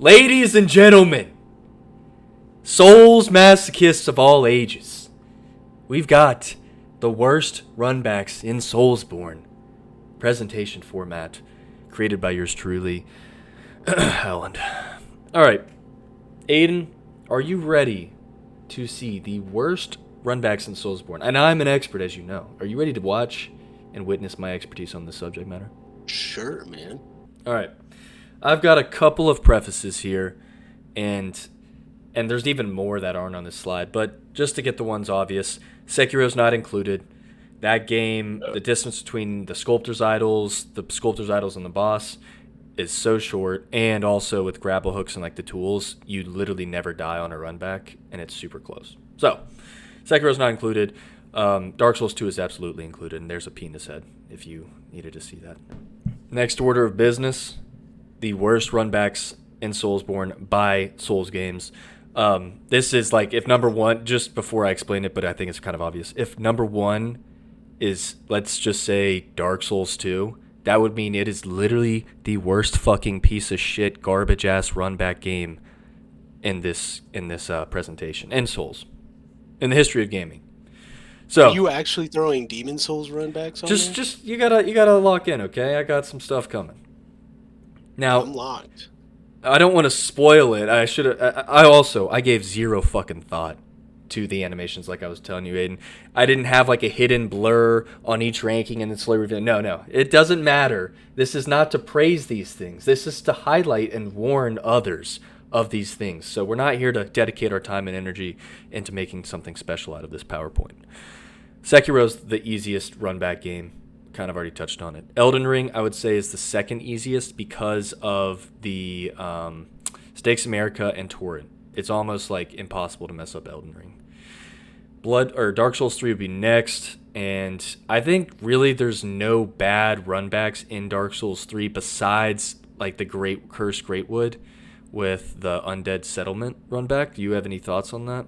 Ladies and gentlemen, souls masochists of all ages, we've got the worst runbacks in Soulsborne. Presentation format created by yours truly, Howland. Alright, Aiden, are you ready to see the worst runbacks in Soulsborne? And I'm an expert, as you know. Are you ready to watch and witness my expertise on this subject matter? Sure, man. Alright, I've got a couple of prefaces here, and there's even more that aren't on this slide, but just to get the ones obvious, Sekiro's not included. That game, the distance between the Sculptor's Idols, and the boss is so short, and also with grapple hooks and like the tools, you literally never die on a run back, and it's super close. So, Sekiro's not included. Dark Souls 2 is absolutely included, and there's a penis head if you needed to see that. Next order of business, the worst runbacks in Soulsborne by Souls games. This is like, if number one, just before I explain it, but I think it's kind of obvious. If number one is, let's just say, Dark Souls 2, that would mean it is literally the worst fucking piece of shit, garbage-ass runback game in this presentation. In Souls. In the history of gaming. So, are you actually throwing Demon Souls runbacks on there? Just you gotta lock in, okay? I got some stuff coming. Now, I'm locked. I don't want to spoil it. I gave zero fucking thought to the animations, like I was telling you, Aiden. I didn't have like a hidden blur on each ranking and then slowly reveal. No. It doesn't matter. This is not to praise these things. This is to highlight and warn others of these things. So we're not here to dedicate our time and energy into making something special out of this PowerPoint. Sekiro's the easiest run-back game. Kind of already touched on it. Elden Ring, I would say, is the second easiest because of the Stakes America and Torrent. It's almost like impossible to mess up Elden Ring. Dark Souls 3 would be next, and I think really there's no bad runbacks in Dark Souls 3 besides like the Cursed Greatwood with the Undead Settlement runback. Do you have any thoughts on that?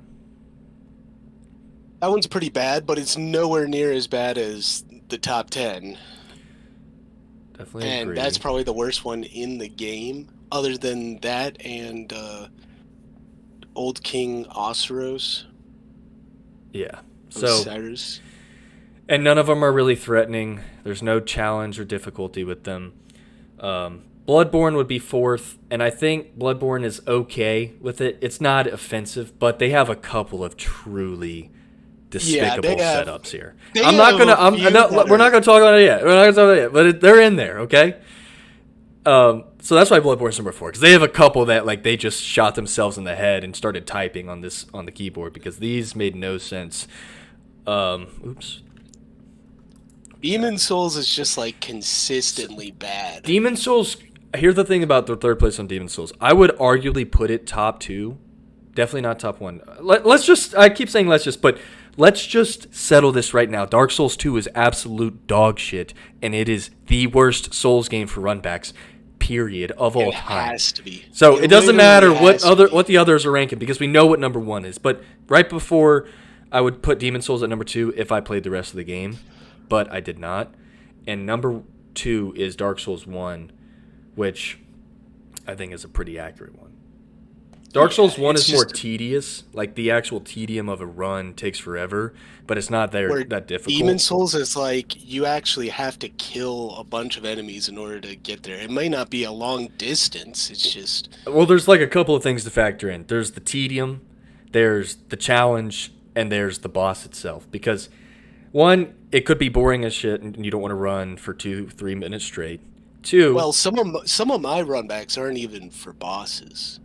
That one's pretty bad, but it's nowhere near as bad as the top 10. Definitely and agree. That's probably the worst one in the game, other than that and Old King Osseros. Yeah. Osiris. And none of them are really threatening. There's no challenge or difficulty with them. Bloodborne would be fourth, and I think Bloodborne is okay with it. It's not offensive, but they have a couple of truly despicable setups here. We're not gonna talk about it yet. But they're in there, okay? So that's why Bloodborne's number 4, because they have a couple that like they just shot themselves in the head and started typing on the keyboard because these made no sense. Oops. Demon Souls is just like consistently bad. Demon Souls. Here's the thing about the third place on Demon Souls. I would arguably put it top 2. Definitely not top 1. I keep saying but let's just settle this right now. Dark Souls 2 is absolute dog shit, and it is the worst Souls game for runbacks, period, of all time. It has to be. So it doesn't matter what the others are ranking, because we know what number 1 is. But right before, I would put Demon Souls at number 2 if I played the rest of the game, but I did not. And number 2 is Dark Souls 1, which I think is a pretty accurate one. Dark Souls 1 is more tedious. Like, the actual tedium of a run takes forever, but it's not that difficult. Demon Souls is like, you actually have to kill a bunch of enemies in order to get there. It may not be a long distance, it's just... Well, there's like a couple of things to factor in. There's the tedium, there's the challenge, and there's the boss itself. Because, one, it could be boring as shit and you don't want to run for 2-3 minutes straight. 2... Well, some of my runbacks aren't even for bosses.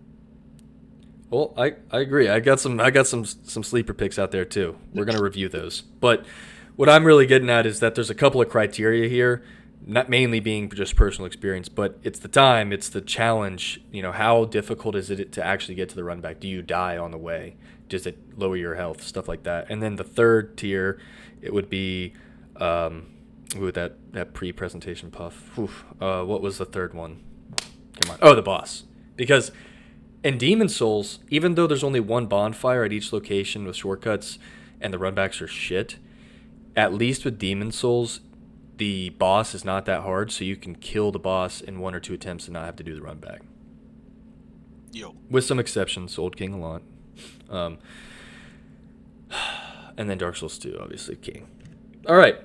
Well, I agree. I got some sleeper picks out there too. We're gonna review those. But what I'm really getting at is that there's a couple of criteria here, not mainly being just personal experience, but it's the time, it's the challenge. You know, how difficult is it to actually get to the run back? Do you die on the way? Does it lower your health? Stuff like that. And then the third tier, it would be that pre-presentation puff. What was the third one? Come on. Oh, the boss. Because in Demon Souls, even though there's only one bonfire at each location with shortcuts and the runbacks are shit, at least with Demon Souls, the boss is not that hard, so you can kill the boss in 1 or 2 attempts and not have to do the run back. Yo. with some exceptions. Old King a lot. And then Dark Souls 2, obviously, King. All right.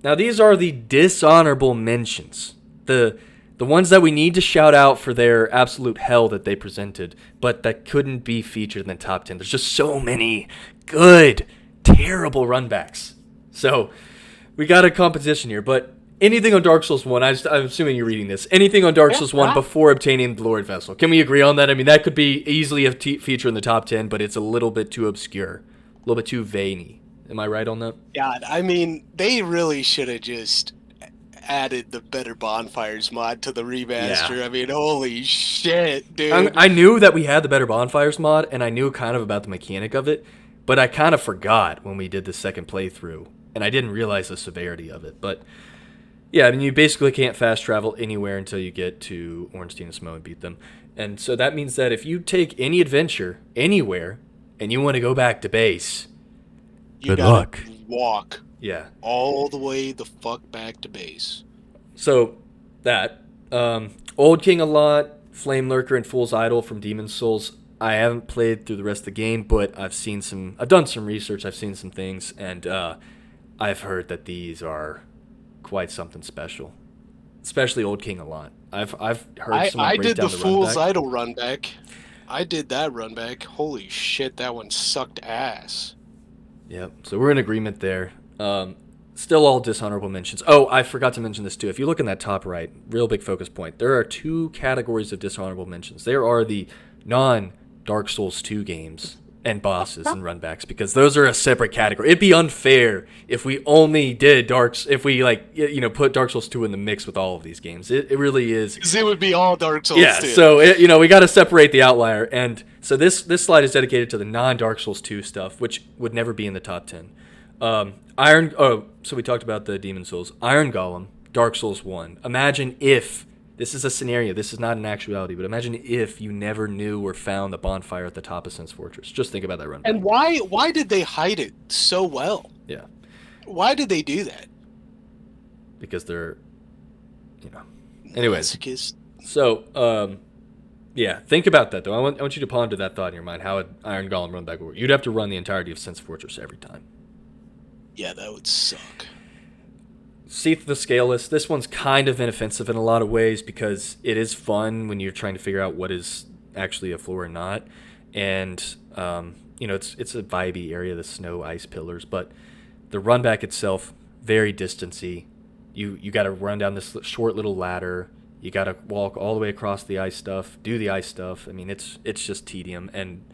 Now, these are the dishonorable mentions. The ones that we need to shout out for their absolute hell that they presented, but that couldn't be featured in the top 10. There's just so many good, terrible runbacks. So, we got a competition here, but anything on Dark Souls 1, I'm assuming you're reading this, anything on Dark Souls 1 before obtaining the Lord Vessel. Can we agree on that? I mean, that could be easily a feature in the top 10, but it's a little bit too obscure, a little bit too veiny. Am I right on that? God, I mean, they really should have just added the Better Bonfires mod to the remaster. Yeah. I mean, holy shit, dude. I knew that we had the Better Bonfires mod, and I knew kind of about the mechanic of it, but I kind of forgot when we did the second playthrough, and I didn't realize the severity of it. But yeah, I mean, you basically can't fast travel anywhere until you get to Ornstein and Smough and beat them. And so that means that if you take any adventure anywhere and you want to go back to base, You good luck. Walk Yeah. all the way the fuck back to base. So that Old King a lot, Flame Lurker, and Fool's Idol from Demon's Souls. I haven't played through the rest of the game, but I've done some research, I've seen some things, and I've heard that these are quite something special. Especially Old King a lot. I've heard someone I break did down the the Fool's runback. Idol runback. I did that runback. Holy shit, that one sucked ass. Yep. So we're in agreement there. Still all dishonorable mentions. Oh, I forgot to mention this too. If you look in that top right, real big focus point, there are two categories of dishonorable mentions. There are the non-Dark Souls 2 games and bosses and runbacks, because those are a separate category. It'd be unfair if we only did if we put Dark Souls 2 in the mix with all of these games. It really is. Because it would be all Dark Souls Yeah, 2. so we got to separate the outlier, and so this slide is dedicated to the non-Dark Souls 2 stuff, which would never be in the top 10. So we talked about the Demon Souls. Iron Golem, Dark Souls 1. Imagine if, this is a scenario, this is not an actuality, but imagine if you never knew or found the bonfire at the top of Sense Fortress. Just think about that run. And why did they hide it so well? Yeah. Why did they do that? Because they're, Anyways. Masochist. So, yeah, think about that, though. I want you to ponder that thought in your mind, how an Iron Golem run back would work. You'd have to run the entirety of Sense Fortress every time. Yeah, that would suck. Seath the Scaleless. This one's kind of inoffensive in a lot of ways because it is fun when you're trying to figure out what is actually a floor and not. And, it's a vibey area, the snow ice pillars. But the run back itself, very distancy. You got to run down this short little ladder. You got to walk all the way across the ice stuff, do the ice stuff. I mean, it's just tedium. And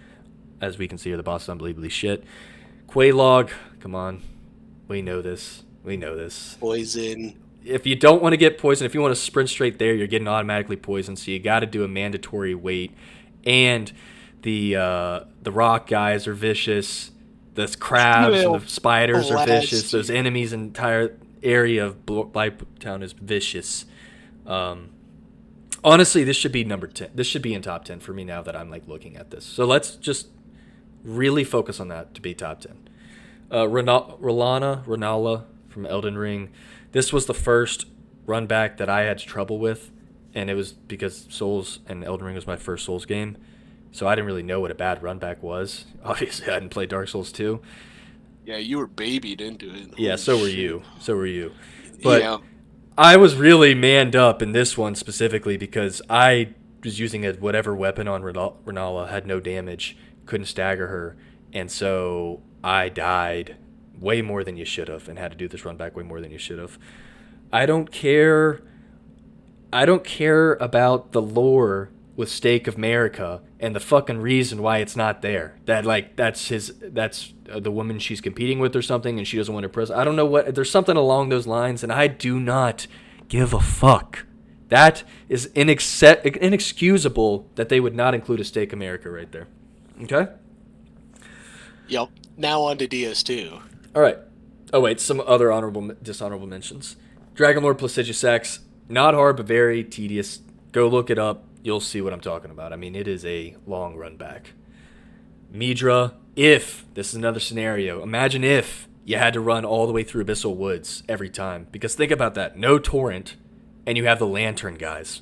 as we can see here, the boss is unbelievably shit. Quelaag, come on. We know this. Poison. If you don't want to get poisoned, if you want to sprint straight there, you're getting automatically poisoned. So you got to do a mandatory wait. And the rock guys are vicious. The crabs and the spiders are vicious. Those enemies' entire area of Blighttown is vicious. Honestly, this should be number 10. This should be in top 10 for me now that I'm looking at this. So let's just really focus on that to be top 10. Renala from Elden Ring. This was the first run back that I had trouble with, and it was because Souls and Elden Ring was my first Souls game, so I didn't really know what a bad run back was. Obviously, I hadn't played Dark Souls 2. Yeah, you were babied into it. Yeah, so were you. But yeah. I was really manned up in this one specifically because I was using whatever weapon on Renala, had no damage, couldn't stagger her, and so I died way more than you should have and had to do this run back way more than you should have. I don't care about the lore with Stake of America and the fucking reason why it's not there. That's the woman she's competing with or something, and she doesn't want her present. I don't know what. There's something along those lines, and I do not give a fuck. That is inexcusable that they would not include a Stake America right there. Okay? Yep. Now on to DS2. All right. Oh, wait. Some other dishonorable mentions. Dragonlord Placidusax. Not hard, but very tedious. Go look it up. You'll see what I'm talking about. I mean, it is a long run back. Midra. This is another scenario. Imagine if you had to run all the way through Abyssal Woods every time. Because think about that. No torrent, and you have the lantern guys.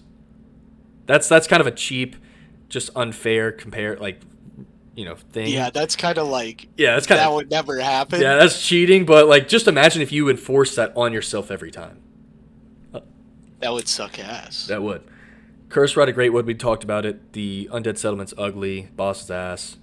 That's kind of a cheap just unfair thing. Yeah, that's kind of like, Yeah, that's kind that of, would never happen. yeah, that's cheating. But like, just imagine if you enforce that on yourself every time. That would suck ass. That would. Curse Rod of Greatwood, we talked about it. The Undead Settlement's ugly. Boss's ass.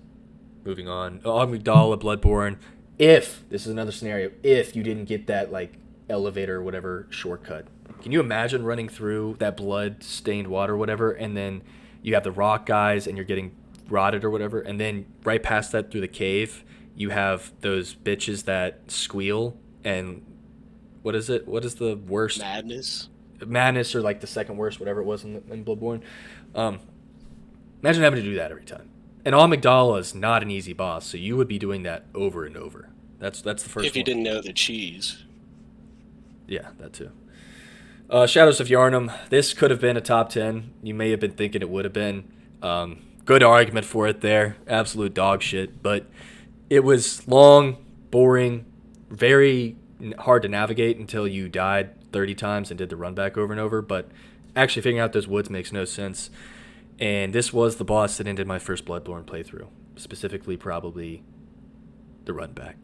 Moving on. Amygdala, Bloodborne. If, this is another scenario, if you didn't get that, like, elevator or whatever shortcut. Can you imagine running through that blood-stained water or whatever, and then you have the rock guys and you're getting rotted or whatever, and then right past that through the cave, you have those bitches that squeal, and what is it? What is the worst? Madness, or like the second worst, whatever it was in Bloodborne. Imagine having to do that every time. And Amygdala is not an easy boss, so you would be doing that over and over. That's the first one. If you didn't know the cheese. Yeah, that too. Shadows of Yharnam. This could have been a top 10. You may have been thinking it would have been. Good argument for it there. Absolute dog shit. But it was long, boring, very hard to navigate until you died 30 times and did the run back over and over. But actually figuring out those woods makes no sense. And this was the boss that ended my first Bloodborne playthrough. Specifically, probably the run back.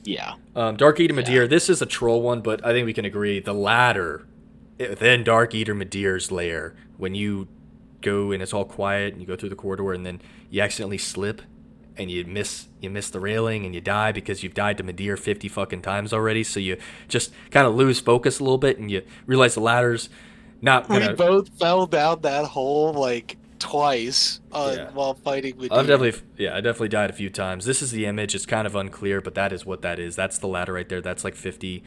Yeah. Dark Eater Midir, this is a troll one, but I think we can agree. The ladder within Dark Eater Midir's lair, when you go and it's all quiet and you go through the corridor and then you accidentally slip and you miss the railing and you die because you've died to Midir 50 fucking times already, so you just kind of lose focus a little bit and you realize the ladder's not gonna... We both fell down that hole like twice while fighting with I definitely died a few times. This is the image. It's kind of unclear, but that is what that is. That's the ladder right there. That's like 50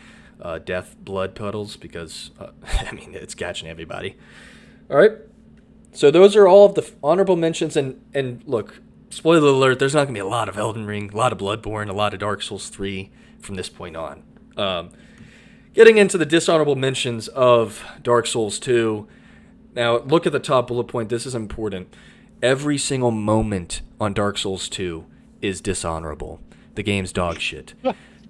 death blood puddles because, I mean, it's catching everybody. All right. So those are all of the honorable mentions. And look, spoiler alert, there's not going to be a lot of Elden Ring, a lot of Bloodborne, a lot of Dark Souls 3 from this point on. Getting into the dishonorable mentions of Dark Souls 2. Now, look at the top bullet point. This is important. Every single moment on Dark Souls 2 is dishonorable. The game's dog shit.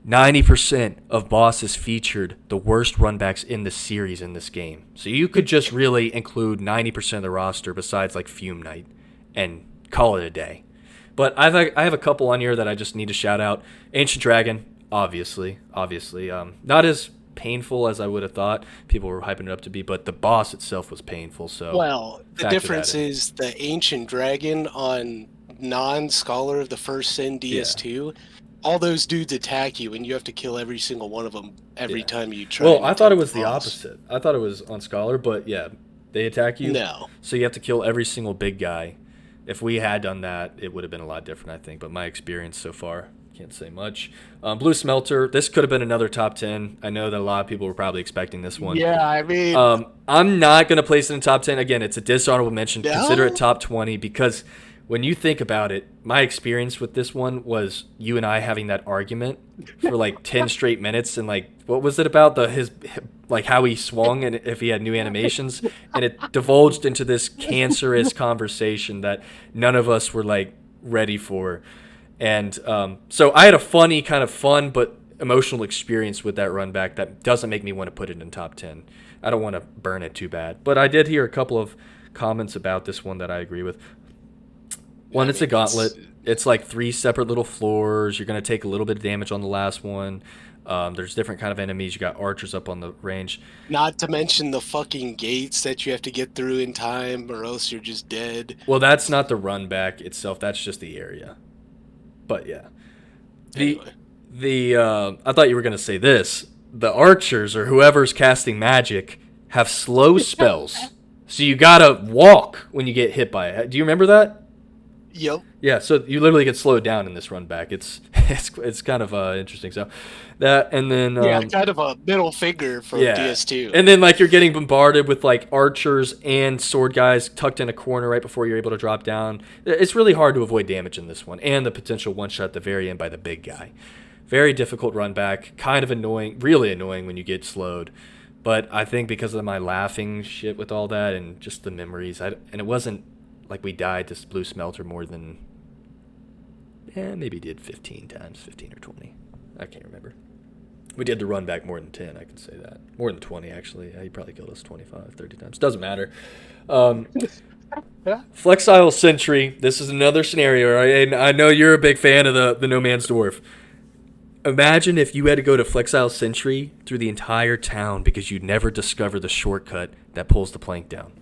90% of bosses featured the worst runbacks in the series in this game. So you could just really include 90% of the roster besides like Fume Knight and call it a day. But I have a couple on here that I just need to shout out. Ancient Dragon, obviously. Not as painful as I would have thought people were hyping it up to be, but the boss itself was painful. So well, the difference is the Ancient Dragon on non-Scholar of the First Sin DS2. All those dudes attack you, and you have to kill every single one of them every time you try. Well, I thought it was the opposite. I thought it was on Scholar, but yeah, they attack you. No. So you have to kill every single big guy. If we had done that, it would have been a lot different, I think. But my experience so far, can't say much. Blue Smelter, this could have been another top 10. I know that a lot of people were probably expecting this one. Yeah, I mean... I'm not going to place it in top 10. Again, it's a dishonorable mention. No? Consider it top 20 because when you think about it, my experience with this one was you and I having that argument for like 10 straight minutes. And like, what was it about? How he swung and if he had new animations. And it divulged into this cancerous conversation that none of us were like ready for. And so I had a kind of fun but emotional experience with that run back that doesn't make me want to put it in top 10. I don't want to burn it too bad. But I did hear a couple of comments about this one that I agree with. One, it's a gauntlet. It's like 3 separate little floors. You're going to take a little bit of damage on the last one. There's different kind of enemies. You got archers up on the range. Not to mention the fucking gates that you have to get through in time or else you're just dead. Well, that's not the run back itself. That's just the area. But yeah, I thought you were gonna say this. The archers or whoever's casting magic have slow spells, so you gotta walk when you get hit by it. Do you remember that? Yep. Yeah, so you literally get slowed down in this run back. It's kind of interesting. So that and then kind of a middle finger for DS2. And then like you're getting bombarded with like archers and sword guys tucked in a corner right before you're able to drop down. It's really hard to avoid damage in this one, and the potential one shot at the very end by the big guy. Very difficult run back. Kind of annoying, really annoying when you get slowed. But I think because of my laughing shit with all that and just the memories, and it wasn't like we died to Blue Smelter more than, maybe did 15 times, 15 or 20. I can't remember. We did the run back more than 10, I can say that. More than 20, actually. He probably killed us 25, 30 times. Doesn't matter. Flexile Sentry. This is another scenario, right? And I know you're a big fan of the No Man's Dwarf. Imagine if you had to go to Flexile Sentry through the entire town because you never discover the shortcut that pulls the plank down.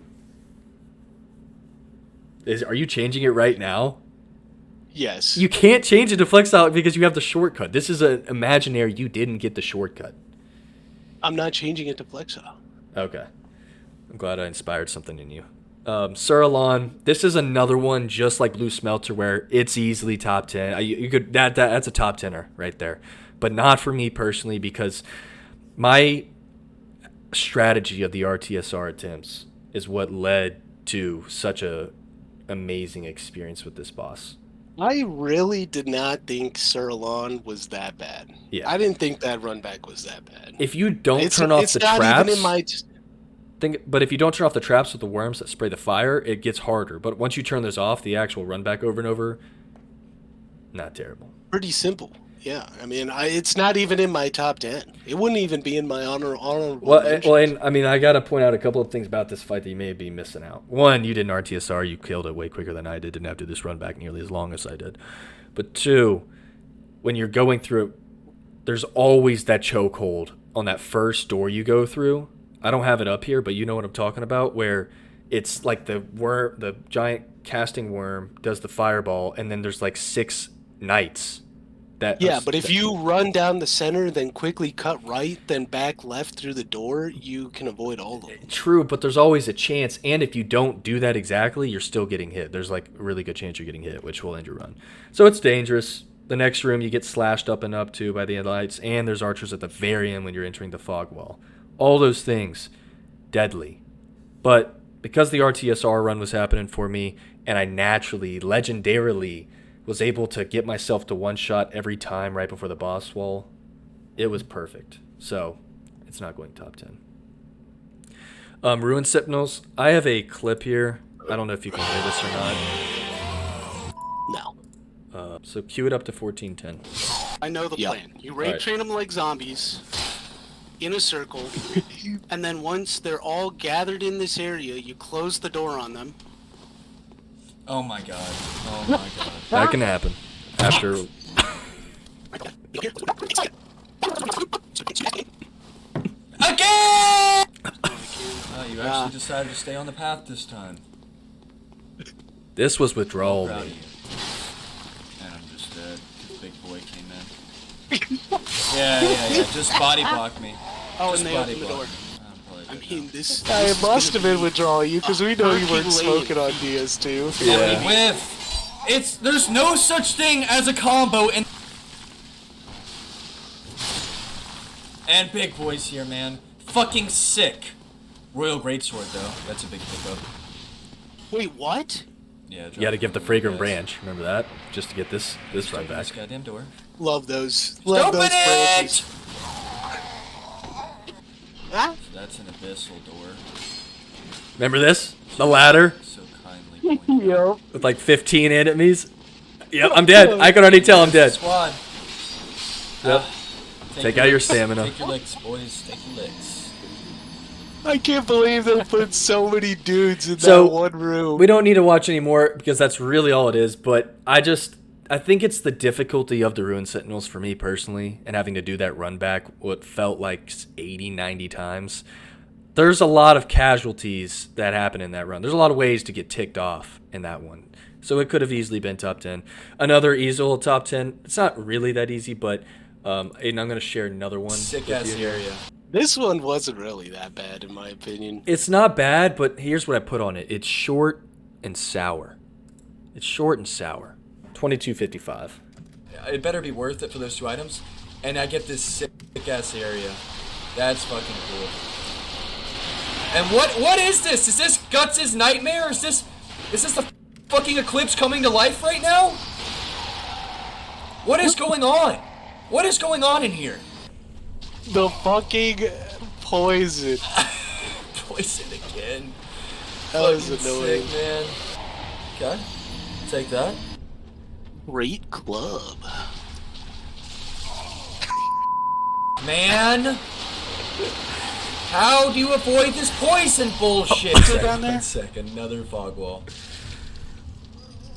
Are you changing it right now? Yes. You can't change it to Flexile because you have the shortcut. This is an imaginary you didn't get the shortcut. I'm not changing it to Flexile. Okay. I'm glad I inspired something in you. Suralon, this is another one just like Blue Smelter where it's easily top 10. You could that's a top 10er right there. But not for me personally because my strategy of the RTSR attempts is what led to such a amazing experience with this boss. I really did not think Suralon was that bad. Yeah. I didn't think that runback was that bad. If you don't turn off the traps... It's not even in my... But if you don't turn off the traps with the worms that spray the fire, it gets harder. But once you turn those off, the actual run back over and over, not terrible. Pretty simple. Yeah. I mean, it's not even in my top 10. It wouldn't even be in my honorable mentions. Well, and I mean, I got to point out a couple of things about this fight that you may be missing out. One, you did an RTSR. You killed it way quicker than I did. Didn't have to do this run back nearly as long as I did. But two, when you're going through it, there's always that chokehold on that first door you go through. I don't have it up here, but you know what I'm talking about, where it's like the giant casting worm does the fireball, and then there's like 6 knights. But if you run down the center, then quickly cut right, then back left through the door, you can avoid all of them. True, but there's always a chance, and if you don't do that exactly, you're still getting hit. There's like a really good chance you're getting hit, which will end your run. So it's dangerous. The next room you get slashed up and up to by the lights, and there's archers at the very end when you're entering the fog wall. All those things, deadly. But because the RTSR run was happening for me, and I naturally, legendarily, was able to get myself to one shot every time right before the boss wall, it was perfect. So, it's not going top 10. Ruin Sentinels, I have a clip here. I don't know if you can hear this or not. No. So cue it up to 1410. I know the plan. You raid train them like zombies. In a circle, and then once they're all gathered in this area, you close the door on them. Oh my god. Oh my god. That can happen. After... Again! Oh, you actually decided to stay on the path this time. This was withdrawal. Proud of you. And I'm just dead. Big boy came in. Yeah. Just body block me. Oh, and they opened the door. I mean, this it must have been withdrawing you, because we know you weren't smoking on DS2. Yeah. Whiff! There's no such thing as a combo in... And big boys here, man. Fucking sick. Royal Greatsword, though. That's a big pickup. Wait, what? Yeah, you had to give the Fragrant Branch. Remember that? Just to get this run back. This goddamn door. Love those. Love those branches. Huh? So that's an abyssal door. Remember this? The ladder? So kindly. Yep. With like 15 enemies? Yep, I'm dead. I can already tell I'm dead. Squad. Yep. Take out your stamina. Take your licks, boys. Take your licks. I can't believe they put so many dudes in that one room. We don't need to watch anymore because that's really all it is, but I think it's the difficulty of the Ruin Sentinels for me personally, and having to do that run back what felt like 80, 90 times. There's a lot of casualties that happen in that run. There's a lot of ways to get ticked off in that one. So it could have easily been top 10. Another easel top 10. It's not really that easy, but Aiden, I'm going to share another one. Sick-ass area. This one wasn't really that bad, in my opinion. It's not bad, but here's what I put on it. It's short and sour. It's short and sour. $22.55. It better be worth it for those 2 items. And I get this sick-ass area. That's fucking cool. And what is this? Is this Guts' nightmare? Is this the fucking eclipse coming to life right now? What is going on? What is going on in here? The fucking poison. Poison again. That was annoying. Sick, man. Okay. Take that. Great club. Man. How do you avoid this poison bullshit? Down there? 1 second, another fog wall.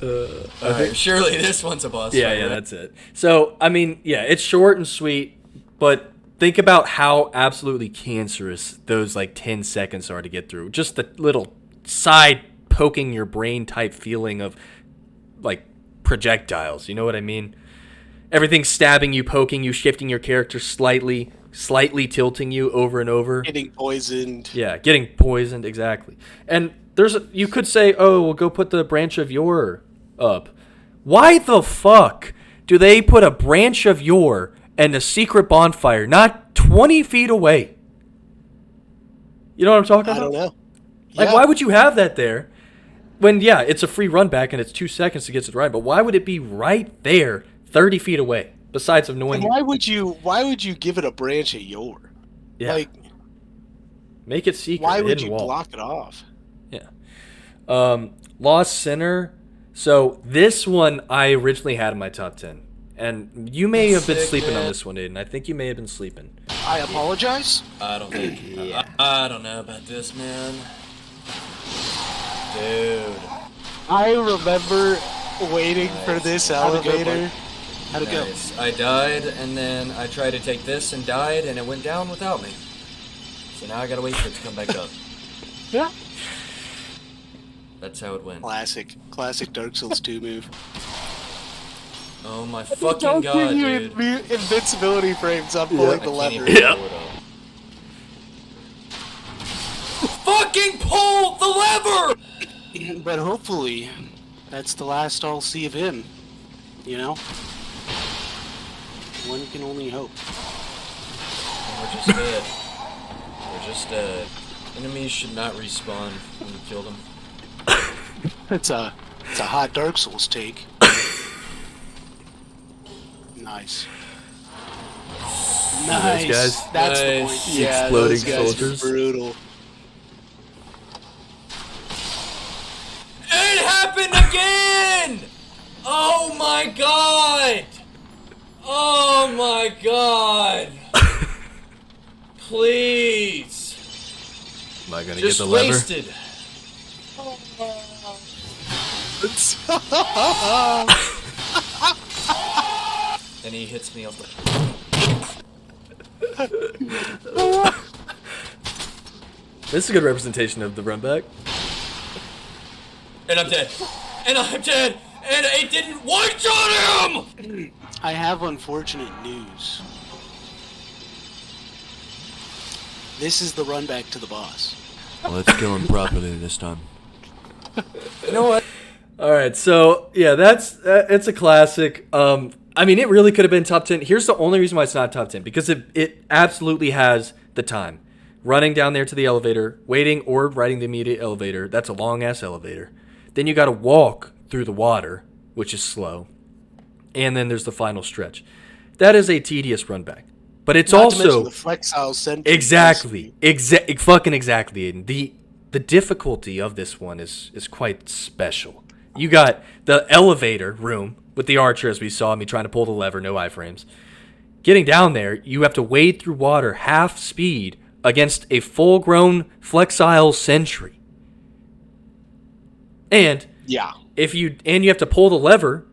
I Alright, think, surely this one's a boss yeah, fight, yeah, right? that's it. So, I mean, yeah, it's short and sweet, but think about how absolutely cancerous those, 10 seconds are to get through. Just the little side poking your brain type feeling of, projectiles. You know what I mean? Everything stabbing you, poking you, shifting your character slightly tilting you over and over. Getting poisoned. Yeah, getting poisoned, exactly. And you could say, oh, well, go put the branch of yore up. Why the fuck do they put a branch of yore and a secret bonfire not 20 feet away? You know what I'm talking about? I don't know. Why would you have that there? When, yeah, it's a free run back and it's 2 seconds to get to the right, but why would it be right there, 30 feet away? Besides annoying. And why would you give it a branch of yore? Yeah. Make it secret. Why would hidden you wall. block it off? Yeah. Lost Sinner. So this one I originally had in my top 10. And you may have been sleeping on this one, Aiden. I think you may have been sleeping. I apologize. I don't think. I don't know about this, man. Dude. I remember waiting for this Have a good elevator. one. How'd it go? Nice. I died, and then I tried to take this and died, and it went down without me. So now I gotta wait for it to come back up. Yeah. That's how it went. Classic Dark Souls 2 move. Oh my fucking god, dude. Invincibility frames. I'm pulling the lever. Yeah. Fucking pull the lever! But hopefully, that's the last I'll see of him. You know? One can only hope. We're just dead. We're just dead. Enemies should not respawn when you kill them. It's a hot Dark Souls take. Nice. Nice. guys? That's the Nice. point. Yeah, Exploding those guys soldiers. are brutal. It happened again! Oh my god! Oh my god! Please! Am I gonna Just get the lever? wasted. And he hits me off the... This is a good representation of the run back. And I'm dead. And I'm dead! And it didn't one-shot him! I have unfortunate news. This is the run back to the boss. Well, let's kill him properly this time. You know what? All right, so yeah, it's a classic. I mean, it really could have been top 10. Here's the only reason why it's not top 10, because it absolutely has the time. Running down there to the elevator, waiting or riding the immediate elevator. That's a long ass elevator. Then you got to walk through the water, which is slow, and then there's the final stretch. That is a tedious run back, but it's Not to mention also the flexile sentry. exactly, fucking exactly, Aiden. The difficulty of this one is quite special. You got the elevator room with the archer, as we saw me trying to pull the lever, no iframes. Getting down there, you have to wade through water half speed against a full-grown flexile sentry. And Yeah. you have to pull the lever.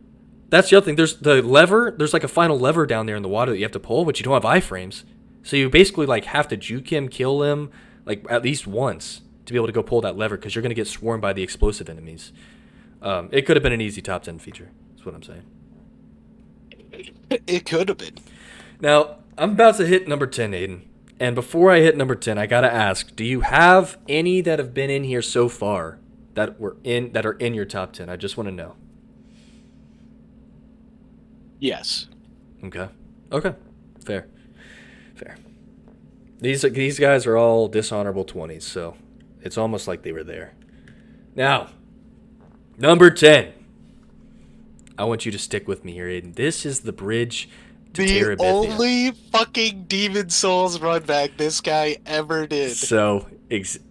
That's the other thing. There's like a final lever down there in the water that you have to pull, but you don't have iframes. So you basically have to juke him, kill him, at least once to be able to go pull that lever, because you're going to get swarmed by the explosive enemies. It could have been an easy top 10 feature. That's what I'm saying. It could have been. Now, I'm about to hit number 10, Aiden. And before I hit number 10, I got to ask, do you have any that have been in here so far that are in your top 10? I just want to know. Yes. Okay. Fair. These guys are all dishonorable 20s, so it's almost like they were there. Now, number 10. I want you to stick with me here, Aiden. This is the bridge to The Terabithia. only fucking Demon Souls run back this guy ever did. So,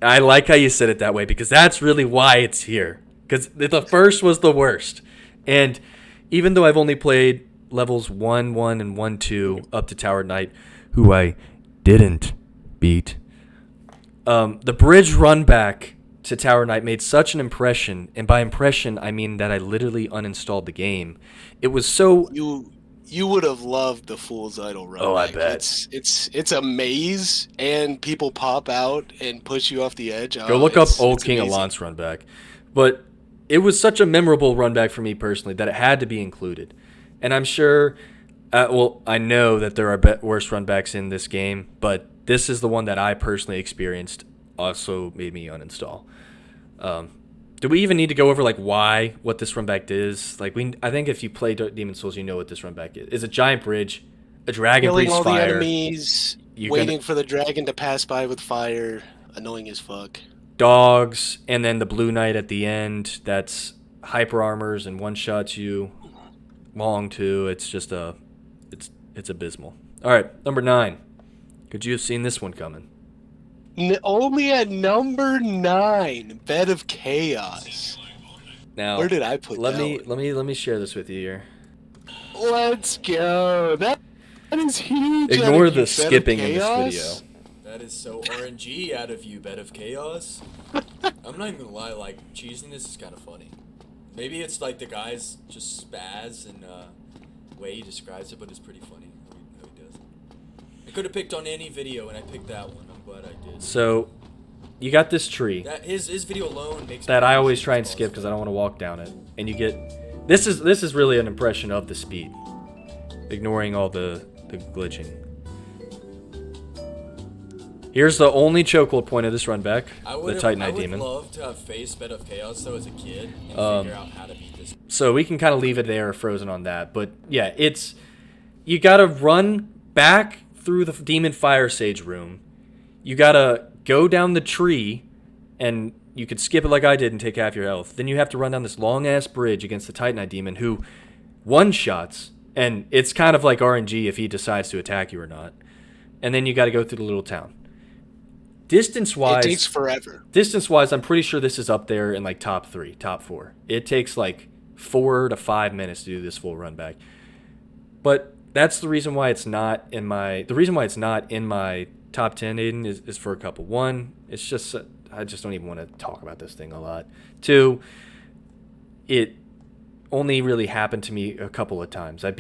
I like how you said it that way, because that's really why it's here. Because the first was the worst. And even though I've only played levels 1-1 and 1-2 up to Tower Knight, who I didn't beat, The bridge run back to Tower Knight made such an impression, and by impression I mean that I literally uninstalled the game. It was so you would have loved the Fool's Idol run. Oh, back. I bet. It's a maze, and people pop out and push you off the edge. Go look up Old King Alon's run back. But it was such a memorable run back for me personally that it had to be included. And I'm sure, I know that there are worse run backs in this game, but this is the one that I personally experienced. Also made me uninstall. Do we even need to go over what this run back is? I think if you play Demon Souls, you know what this run back is. It's a giant bridge, a dragon breathes fire. Killing all the enemies, waiting for the dragon to pass by with fire, annoying as fuck. Dogs, and then the Blue Knight at the end. That's hyper armors and one shots you. Long too. It's just it's abysmal. All right, number 9. Could you have seen this one coming? Only at number 9, Bed of Chaos. Now, where did I put that? Let me share this with you here. Let's go. That is huge. Ignore the skipping in this video. That is so RNG out of you, Bed of Chaos. I'm not even gonna lie, cheesing this is kind of funny. Maybe it's the guys just spaz and way he describes it, but it's pretty funny how he does it. I could have picked on any video, and I picked that one. I'm glad I did. So, you got this tree. His video alone makes that I always try and skip because I don't want to walk down it. And you get this is really an impression of the speed, ignoring all the glitching. Here's the only chokehold point of this run back, the Titanite Demon. I would love to have faced Bed of Chaos though as a kid and figure out how to beat this. So we can kind of leave it there, frozen on that. But yeah, you gotta run back through the Demon Fire Sage room. You gotta go down the tree, and you could skip it like I did and take half your health. Then you have to run down this long-ass bridge against the Titanite Demon, who one-shots, and it's kind of like RNG if he decides to attack you or not. And then you gotta go through the little town. Distance-wise... It takes forever. Distance-wise, I'm pretty sure this is up there in top 3, top 4. It takes 4 to 5 minutes to do this full run back. But that's the reason why it's not in my... The reason why it's not in my top 10, Aiden, is for a couple. 1, it's just... I just don't even want to talk about this thing a lot. 2, it only really happened to me a couple of times. I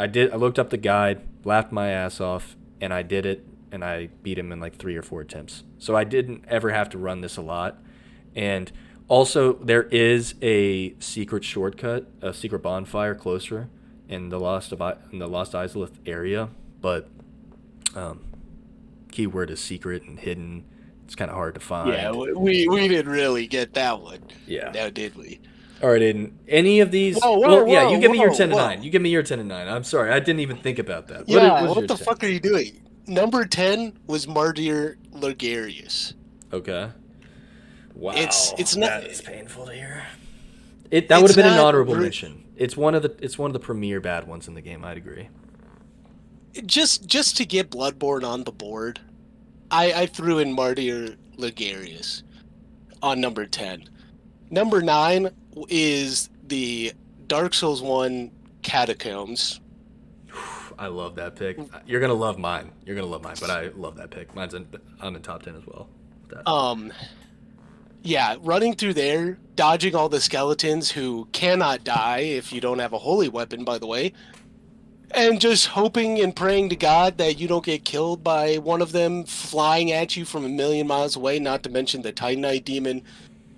looked up the guide, laughed my ass off, and I did it, and I beat him in 3 or 4 attempts. So I didn't ever have to run this a lot. And also, there is a secret shortcut, a secret bonfire closer in the Lost Izalith area, but keyword is secret and hidden. It's kind of hard to find. Yeah, we didn't really get that one. Yeah. Now did we? All right, Aiden. Any of these? Whoa, you give me your 10 to 9. You give me your 10 to 9. I'm sorry, I didn't even think about that. What the fuck are you doing? Number 10 was Martyr Logarius. Okay. Wow. It's not. That is painful to hear. That would have been an honorable mention. It's one of the premier bad ones in the game. I'd agree. Just to get Bloodborne on the board, I threw in Martyr Logarius on number 10. Number 9 is the Dark Souls 1 Catacombs. I love that pick. You're gonna love mine. But I love that pick. I'm in top 10 as well. Yeah, running through there, dodging all the skeletons who cannot die if you don't have a holy weapon, by the way, and just hoping and praying to God that you don't get killed by one of them flying at you from a million miles away, not to mention the Titanite Demon,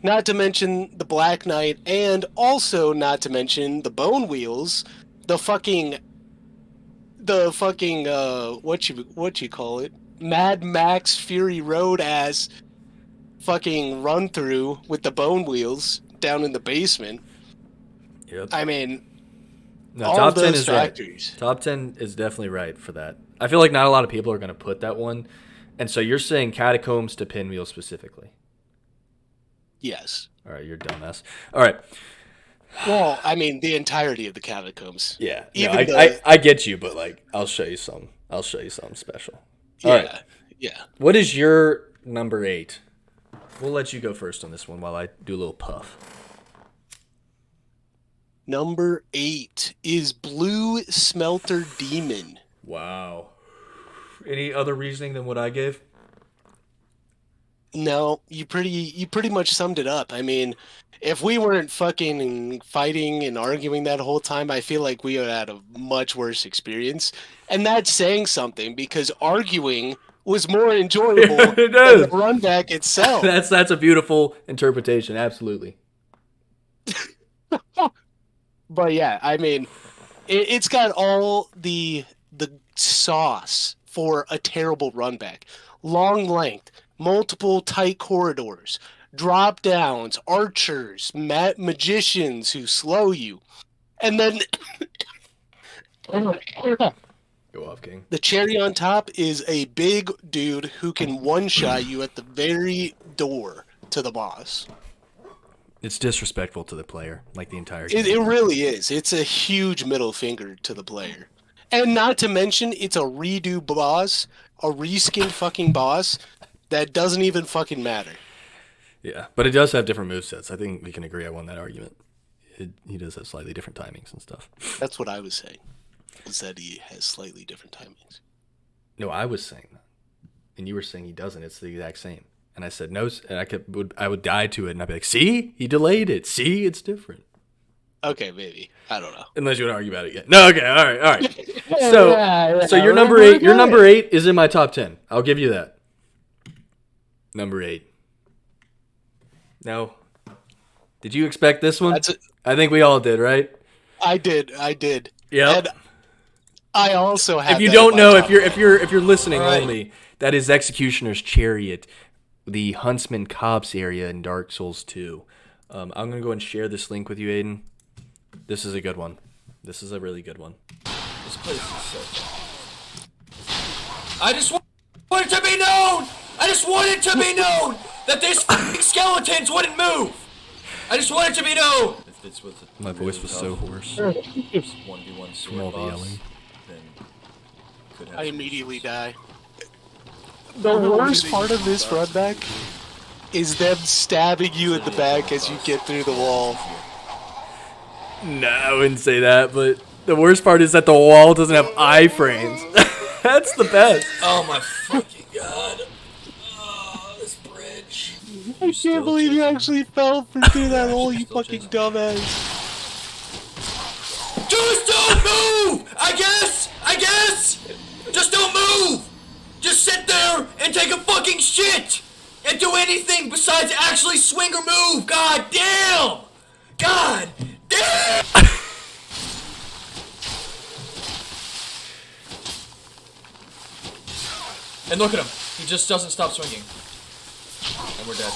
not to mention the Black Knight, and also not to mention the Bone Wheels, the fucking what you call it, Mad Max Fury Road ass fucking run through with the Bone Wheels down in the basement. Yep. I mean, no, all top those 10 is factories. Right. Top 10 is definitely right for that. I feel like not a lot of people are going to put that one. And so you're saying Catacombs to Pinwheel specifically? Yes. All right, you're a dumbass. All right. Well, I mean, the entirety of the Catacombs. Yeah. I get you, but I'll show you some. I'll show you something special. All right. Yeah. What is your number 8? We'll let you go first on this one while I do a little puff. Number 8 is Blue Smelter Demon. Wow. Any other reasoning than what I gave? No, you pretty much summed it up. I mean, if we weren't fucking fighting and arguing that whole time, I feel like we would have had a much worse experience. And that's saying something because arguing was more enjoyable It than does. the run back itself. That's a beautiful interpretation. Absolutely. But yeah, I mean, it's got all the sauce for a terrible run back. Long length, multiple tight corridors, drop downs, archers, magicians who slow you. And then Go off, King. the cherry on top is a big dude who can one-shot you at the very door to the boss. It's disrespectful to the player, like the entire game. It really is. It's a huge middle finger to the player. And not to mention, it's a redo boss, a reskin fucking boss that doesn't even fucking matter. Yeah, but it does have different movesets. I think we can agree I won that argument. He does have slightly different timings and stuff. That's what I was saying, is that he has slightly different timings. No, I was saying that. And you were saying he doesn't. It's the exact same. And I said no, and I would die to it, and I'd be like, see? He delayed it. See? It's different. Okay, maybe. I don't know. Unless you want to argue about it again. No, okay, all right. So your number 8, your number 8 is in my top 10. I'll give you that. Number 8. No. Did you expect this one? I think we all did, right? I did. Yeah. And I also have. If you don't know, if you're listening only, that is Executioner's Chariot, the Huntsman Copse area in Dark Souls 2. I'm gonna go and share this link with you, Aiden. This is a good one. This is a really good one. This place is so fun. I just want it to be known! I just want it to be known that these fucking skeletons wouldn't move! I just want it to be known! If this was My voice was so hoarse. 1v1 From all the yelling. then could have I some immediately issues. die. The worst part of this run back is them stabbing you in the back as you get through the wall. No, I wouldn't say that, but the worst part is that the wall doesn't have iframes. That's the best. Oh my fucking god. Oh, this bridge. I can't believe you actually fell through that hole, you Still fucking chasing. dumbass. Just don't move! I guess! Just don't move! Just sit there and take a fucking shit! And do anything besides actually swing or move! God damn! God damn! And look at him. He just doesn't stop swinging. And we're dead.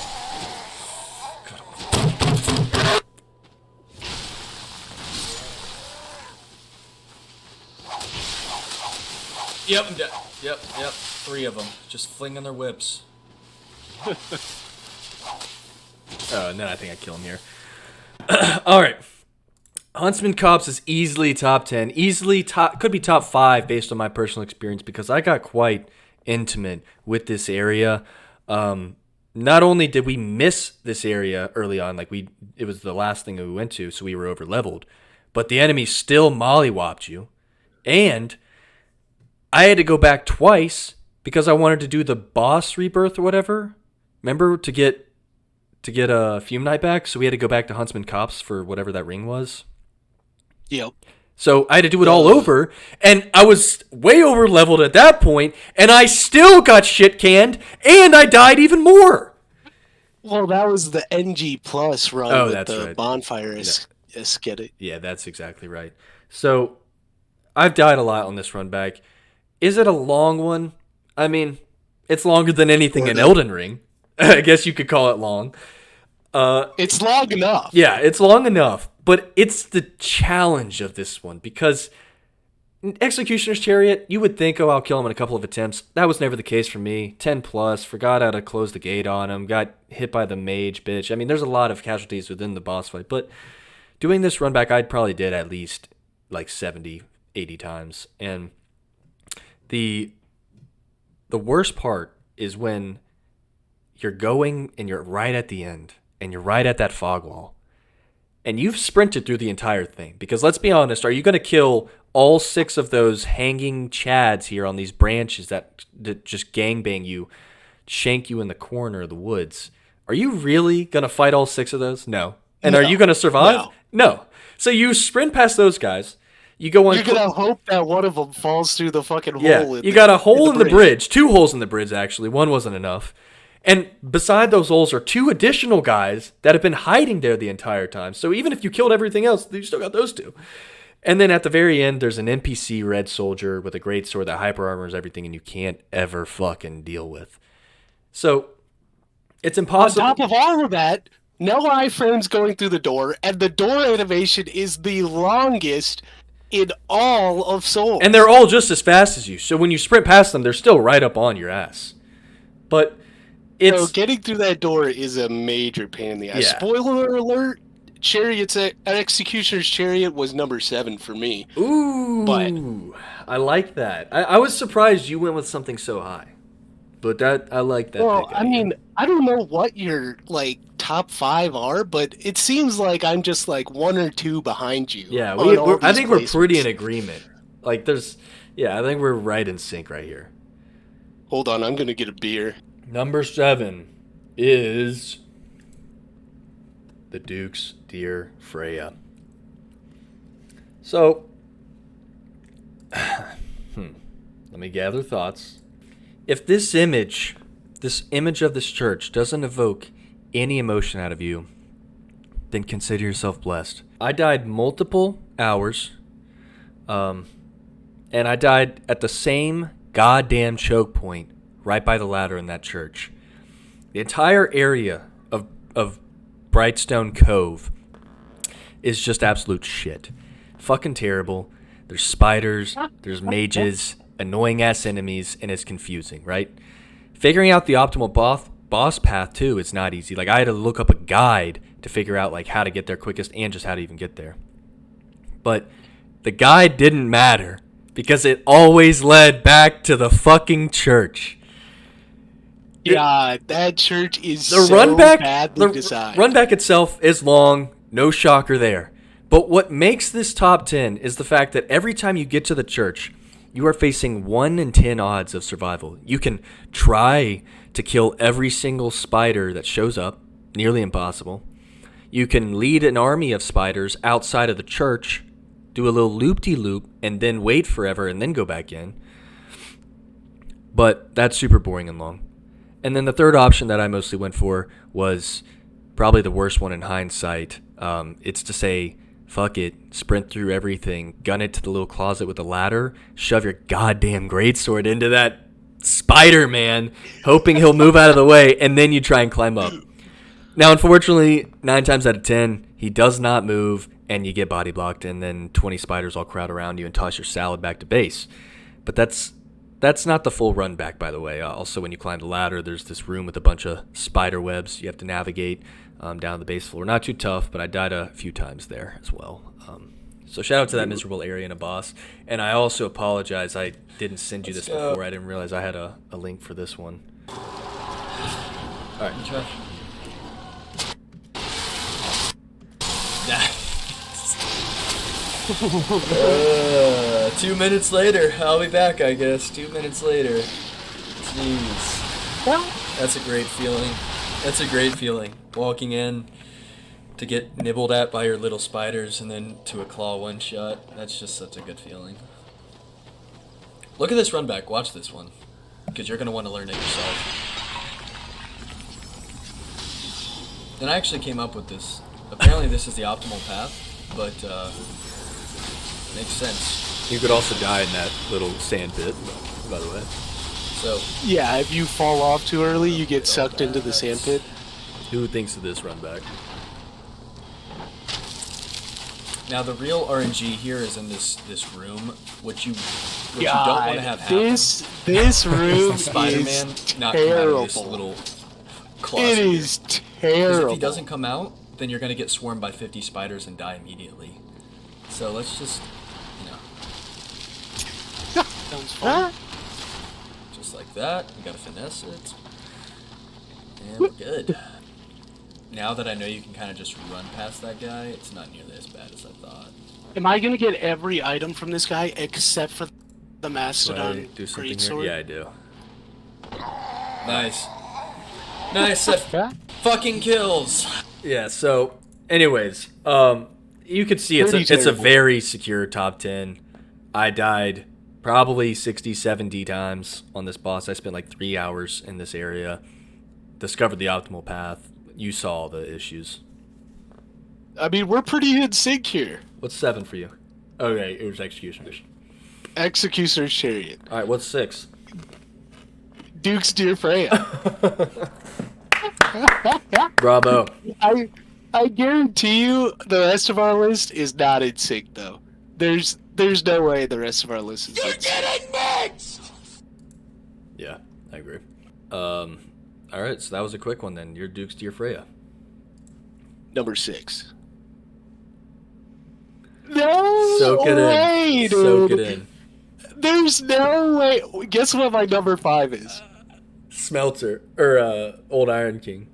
Yep, I'm dead. Yep. 3 of them. Just flinging their whips. And then I think I kill him here. All right. Huntsman Copse is easily top 10. Could be top 5 based on my personal experience because I got quite intimate with this area. Not only did we miss this area early on, it was the last thing that we went to, so we were over leveled, but the enemy still mollywopped you, and I had to go back twice because I wanted to do the boss rebirth or whatever. Remember to get a Fume Knight back, so we had to go back to Huntsman Copse for whatever that ring was. Yep. So I had to do it all over, and I was way over leveled at that point, and I still got shit canned, and I died even more. Well, that was the NG Plus run with that's the right. bonfire aesthetic. Yeah, that's exactly right. So I've died a lot on this run back. Is it a long one? I mean, it's longer than anything in Elden Ring. I guess you could call it long. It's long enough. Yeah, it's long enough, but it's the challenge of this one because Executioner's Chariot, you would think, oh, I'll kill him in a couple of attempts. That was never the case for me. 10 plus, forgot how to close the gate on him, got hit by the mage, bitch. I mean, there's a lot of casualties within the boss fight, but doing this run back, I probably did at least like 70, 80 times. And the worst part is when you're going and you're right at the end and you're right at that fog wall and you've sprinted through the entire thing. Because let's be honest, are you going to kill all 6 of those hanging chads here on these branches that just gangbang you shank you in the corner of the woods, are you really going to fight all 6 of those? No. And are you going to survive? No. So you sprint past those guys. You go on. You're going to hope that one of them falls through the fucking hole. Yeah, you got a hole in the bridge. 2 holes in the bridge, actually. One wasn't enough. And beside those holes are 2 additional guys that have been hiding there the entire time. So even if you killed everything else, you still got those 2. And then at the very end, there's an NPC red soldier with a great sword that hyper armors everything and you can't ever fucking deal with. So it's impossible. On top of all of that, no iframes going through the door, and the door animation is the longest in all of Souls. And they're all just as fast as you. So when you sprint past them, they're still right up on your ass. But it's... So getting through that door is a major pain in the ass. Yeah. Spoiler alert, Executioner's Chariot was number 7 for me. Ooh, but I like that. I was surprised you went with something so high. But I like that. Well, I mean, I don't know what your like top 5 are, but it seems like I'm just like 1 or 2 behind you. Yeah, I think we're pretty in agreement. Like I think we're right in sync right here. Hold on, I'm gonna get a beer. Number 7 is the Duke's Dear Freya. So, let me gather thoughts. If this image of this church doesn't evoke any emotion out of you, then consider yourself blessed. I died multiple hours, and I died at the same goddamn choke point right by the ladder in that church. The entire area of Brightstone Cove is just absolute shit. Fucking terrible. There's spiders, there's mages, annoying ass enemies, and it's confusing, right? Figuring out the optimal boss path too is not easy. Like I had to look up a guide to figure out like how to get there quickest and just how to even get there. But the guide didn't matter because it always led back to the fucking church. Yeah, that church is badly designed. The runback itself is long, no shocker there. But what makes this top 10 is the fact that every time you get to the church, you are facing 1 in 10 odds of survival. You can try to kill every single spider that shows up, nearly impossible. You can lead an army of spiders outside of the church, do a little loop-de-loop, and then wait forever and then go back in. But that's super boring and long. And then the third option that I mostly went for was probably the worst one in hindsight. It's to say, fuck it, sprint through everything, gun it to the little closet with a ladder, shove your goddamn greatsword into that Spider-Man, hoping he'll move out of the way, and then you try and climb up. Now, unfortunately, 9 times out of 10, he does not move, and you get body blocked, and then 20 spiders all crowd around you and toss your salad back to base. But that's not the full run back, by the way. Also, when you climb the ladder, there's this room with a bunch of spider webs you have to navigate down to the base floor. Not too tough, but I died a few times there as well. So shout out to that miserable area and a boss. And I also apologize. I didn't send you this before. I didn't realize I had a link for this one. All right. Okay. 2 minutes later, I'll be back, I guess. 2 minutes later. Jeez. Well, that's a great feeling. That's a great feeling. Walking in to get nibbled at by your little spiders and then to a claw one shot. That's just such a good feeling. Look at this run back. Watch this one. Because you're going to want to learn it yourself. And I actually came up with this. Apparently this is the optimal path, but makes sense. You could also die in that little sand pit, by the way. So yeah, if you fall off too early, you get sucked into the sand pit. Who thinks of this run back? Now the real RNG here is in this room, which you don't want to have happen. This room Spider-Man is not come out of terrible. this little closet. It is terrible. Because if he doesn't come out, then you're gonna get swarmed by 50 spiders and die immediately. So let's just, Sounds fun. just like that. We gotta finesse it, and we're good. Now that I know you can kind of just run past that guy, it's not nearly as bad as I thought. Am I gonna get every item from this guy except for the Mastodon Do something greatsword? here? Yeah, I do. Nice. Nice. That fucking kills. Yeah, so, anyways, you could see it's a very secure top 10. I died probably 60, 70 times on this boss. I spent like 3 hours in this area. Discovered the optimal path. You saw the issues. I mean, we're pretty in sync here. What's 7 for you? Okay, it was Executioner's. Executioner's Chariot. All right, what's 6? Duke's Dear Freya. Bravo. I guarantee you the rest of our list is not in sync, though. There's no way the rest of our list is in sync. Yeah, I agree. All right, so that was a quick one then. Your Duke's Dear Freya. Number 6. No Soak it way, in. dude. Soak it in. There's no way. Guess what my number 5 is? Smelter or Old Iron King.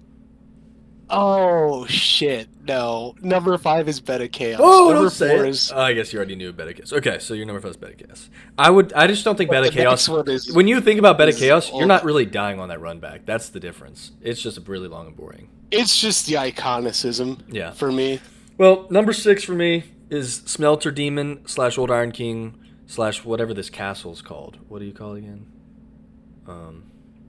Oh shit! No, number 5 is Beta Chaos. Oh, number don't say 4 it. is. I guess you already knew Beta Chaos. Okay, so your number 5 is Beta Chaos. I just don't think Beta Chaos. When you think about Beta Chaos, you're not really dying on that run back. That's the difference. It's just really long and boring. It's just the iconicism. Yeah. For me. Well, number 6 for me is Smelter Demon / Old Iron King / whatever this castle's called. What do you call it again?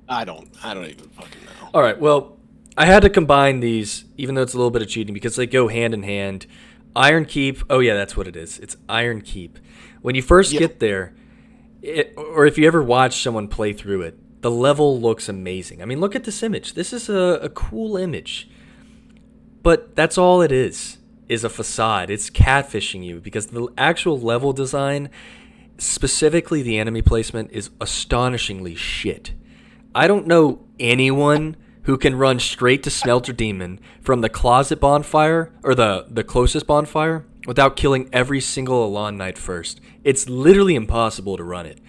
I don't even fucking know. All right. Well, I had to combine these, even though it's a little bit of cheating, because they go hand in hand. Iron Keep. Oh yeah, that's what it is. It's Iron Keep. When you first get there, or if you ever watch someone play through it, the level looks amazing. I mean, look at this image. This is a cool image. But that's all it is a facade. It's catfishing you because the actual level design, specifically the enemy placement, is astonishingly shit. I don't know anyone who can run straight to Smelter Demon from the closet bonfire, or the closest bonfire, without killing every single Elan Knight first. It's literally impossible to run it.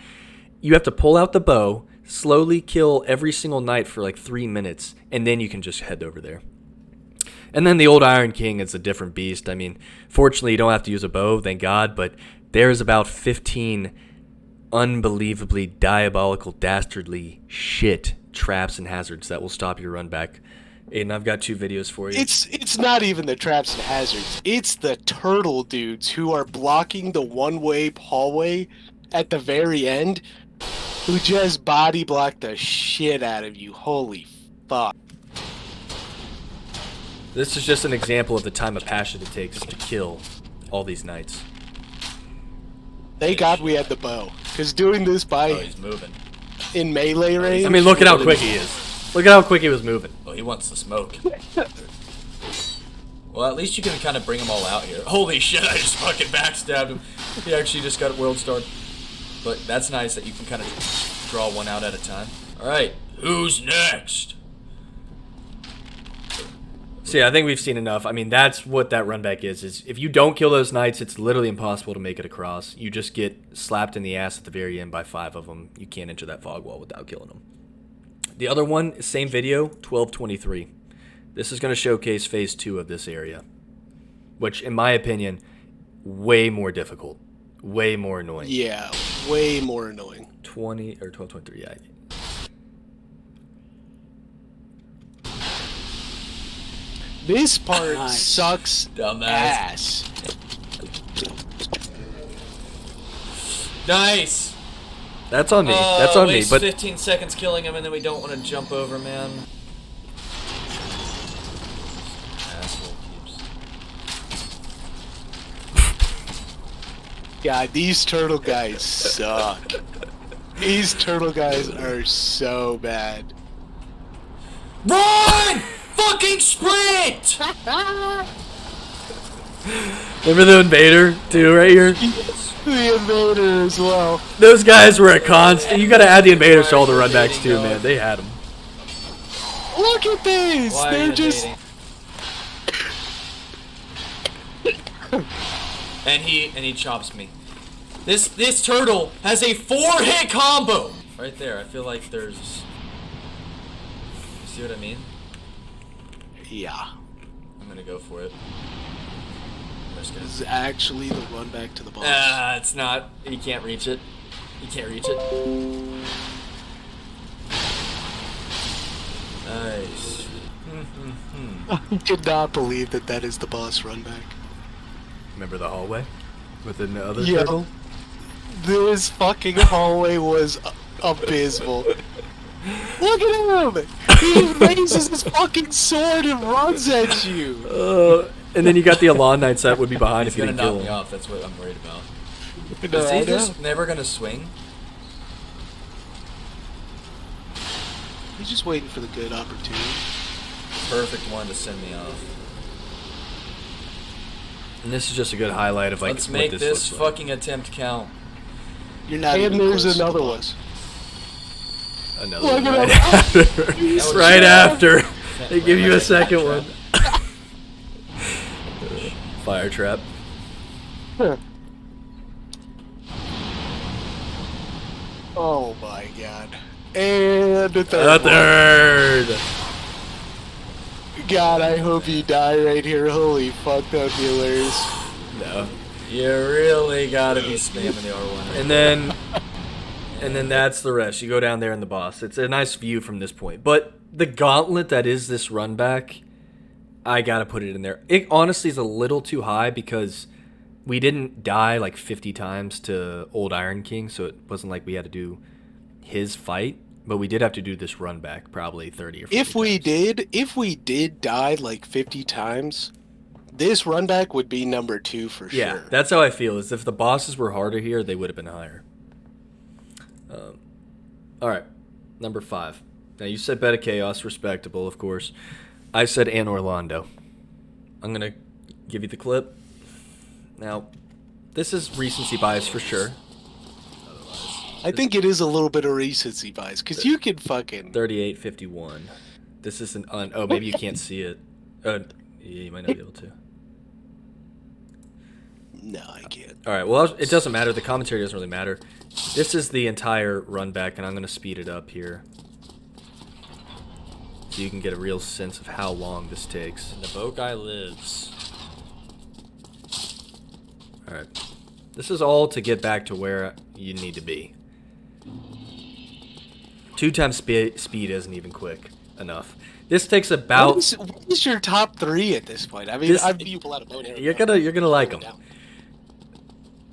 You have to pull out the bow, slowly kill every single knight for like 3 minutes, and then you can just head over there. And then the Old Iron King is a different beast. I mean, fortunately, you don't have to use a bow, thank God, but there's about 15 unbelievably diabolical, dastardly shit traps and hazards that will stop your run back. Aiden, I've got 2 videos for you. It's not even the traps and hazards. It's the turtle dudes who are blocking the one-way hallway at the very end, who just body block the shit out of you. Holy fuck. This is just an example of the time of passion it takes to kill all these knights. Thank God we had the bow, because doing this He's moving. in melee range. I mean, look at how quick he is. Look at how quick he was moving. Oh, he wants the smoke. Well, at least you can kind of bring them all out here. Holy shit, I just fucking backstabbed him. He actually just got world starred. But that's nice that you can kind of draw one out at a time. Alright, who's next? See, I think we've seen enough. I mean, that's what that run back is if you don't kill those knights, it's literally impossible to make it across. You just get slapped in the ass at the very end by 5 of them. You can't enter that fog wall without killing them. The other one, same video, 1223. This is going to showcase phase 2 of this area, which, in my opinion, way more difficult, way more annoying. Yeah, way more annoying. 20 or 1223, yeah. This part sucks ass. Nice. That's on me. That's on me. But 15 seconds killing him, and then we don't want to jump over, man. Asshole keeps. God, these turtle guys suck. These turtle guys are so bad. Run! Fucking sprint! remember the invader too, right here? The invader as well. Those guys were a constant. You got to add the invaders to all the runbacks too, man. They had them. Look at these. Why They're just. and he chops me. This turtle has a 4-hit combo. Right there. I feel like there's. You see what I mean? Yeah. I'm gonna go for it. This is actually the run back to the boss. It's not. You can't reach it. You can't reach it. Nice. I cannot believe that is the boss runback. Remember the hallway with the other Yeah. turtle? This fucking hallway was abysmal. Look at him! He raises his fucking sword and runs at you. And then you got the Alon Knights that would be behind He's if you gonna didn't kill knock me him. off. That's what I'm worried about. No, Is I he know. just never gonna swing? He's just waiting for the good opportunity. Perfect one to send me off. And this is just a good highlight of like Let's what make this this looks like. fucking attempt count. You're not And even there's close to another the one. boss. Another Look one at right him. after. He's Right trapped. after. They give you a Right second trap. one. Fire trap. Oh my god. And the A third one. third. God, I hope you die right here. Holy fuck, that would be hilarious. No. You really gotta be spamming the R1. Right And then that's the rest. You go down there in the boss. It's a nice view from this point. But the gauntlet that is this run back, I gotta put it in there. It honestly is a little too high because we didn't die like 50 times to Old Iron King, so it wasn't like we had to do his fight. But we did have to do this run back probably 30 or 40 If we did die like 50 times, this run back would be number 2 for Yeah, sure. that's how I feel. Is if the bosses were harder here, they would have been higher. All right, number 5. Now you said Beta Chaos, respectable, of course. I said Anne Orlando. I'm gonna give you the clip. Now, this is recency bias for sure. I think it is a little bit of recency bias because you can fucking. 38:51. This isn't on. Oh, maybe you can't see it. Yeah, you might not be able to. No, I can't. All right. Well, it doesn't matter. The commentary doesn't really matter. This is the entire run back, and I'm gonna speed it up here, so you can get a real sense of how long this takes. And the boat guy lives. All right. This is all to get back to where you need to be. 2 times speed isn't even quick enough. This takes about. What is your top 3 at this point? I mean, This- I've You pull out a bow and arrow. You're gonna like them. Down.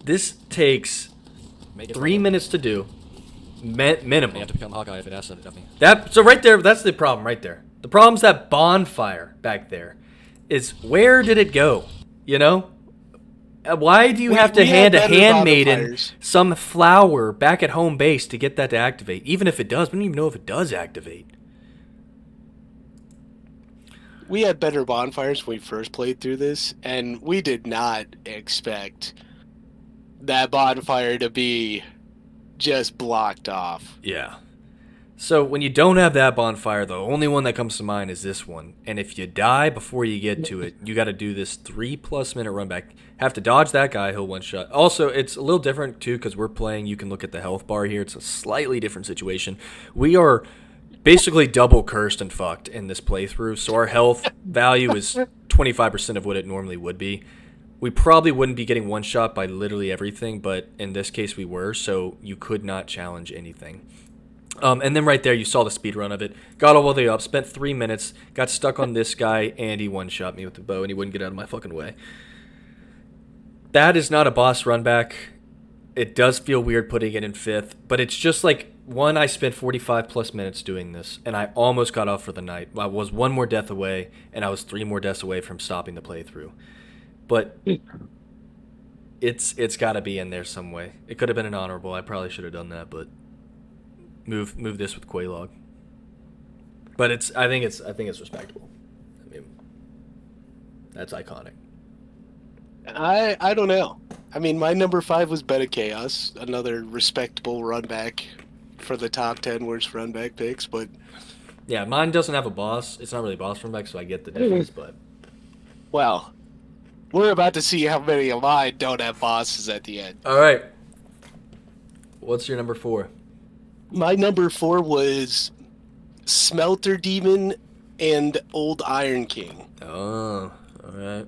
This takes Make it 3 minutes to do, minimum. You have to become Hawkeye if it asks of me. So right there, that's the problem right there. The problem's that bonfire back there is where did it go? You know? Why do you have to we had hand a better handmaiden bonfires. some flower back at home base to get that to activate? Even if it does, we don't even know if it does activate. We had better bonfires when we first played through this, and we did not expect that bonfire to be just blocked off. Yeah. So when you don't have that bonfire, the only one that comes to mind is this one. And if you die before you get to it, you got to do this 3+ minute run back. Have to dodge that guy, he'll one shot. Also, it's a little different too because we're playing. You can look at the health bar here. It's a slightly different situation. We are basically double cursed and fucked in this playthrough. So our health value is 25% of what it normally would be. We probably wouldn't be getting one shot by literally everything, but in this case we were. So you could not challenge anything. And then right there, you saw the speed run of it. Got all the way up, spent 3 minutes, got stuck on this guy, and he one-shot me with the bow, and he wouldn't get out of my fucking way. That is not a boss run back. It does feel weird putting it in 5th, but it's just like, one, I spent 45+ minutes doing this, and I almost got off for the night. I was 1 more death away, and I was 3 more deaths away from stopping the playthrough. But it's got to be in there some way. It could have been an honorable. I probably should have done that, but... Move this with Quaylog. But I think it's respectable. I mean, that's iconic. I don't know. I mean, my number 5 was Beta Chaos, another respectable run back for the top 10 worst run back picks, but Yeah, mine doesn't have a boss. It's not really a boss run back, so I get the difference, but well, we're about to see how many of mine don't have bosses at the end. all right. What's your number 4? My number 4 was Smelter Demon and Old Iron King. Oh, all right.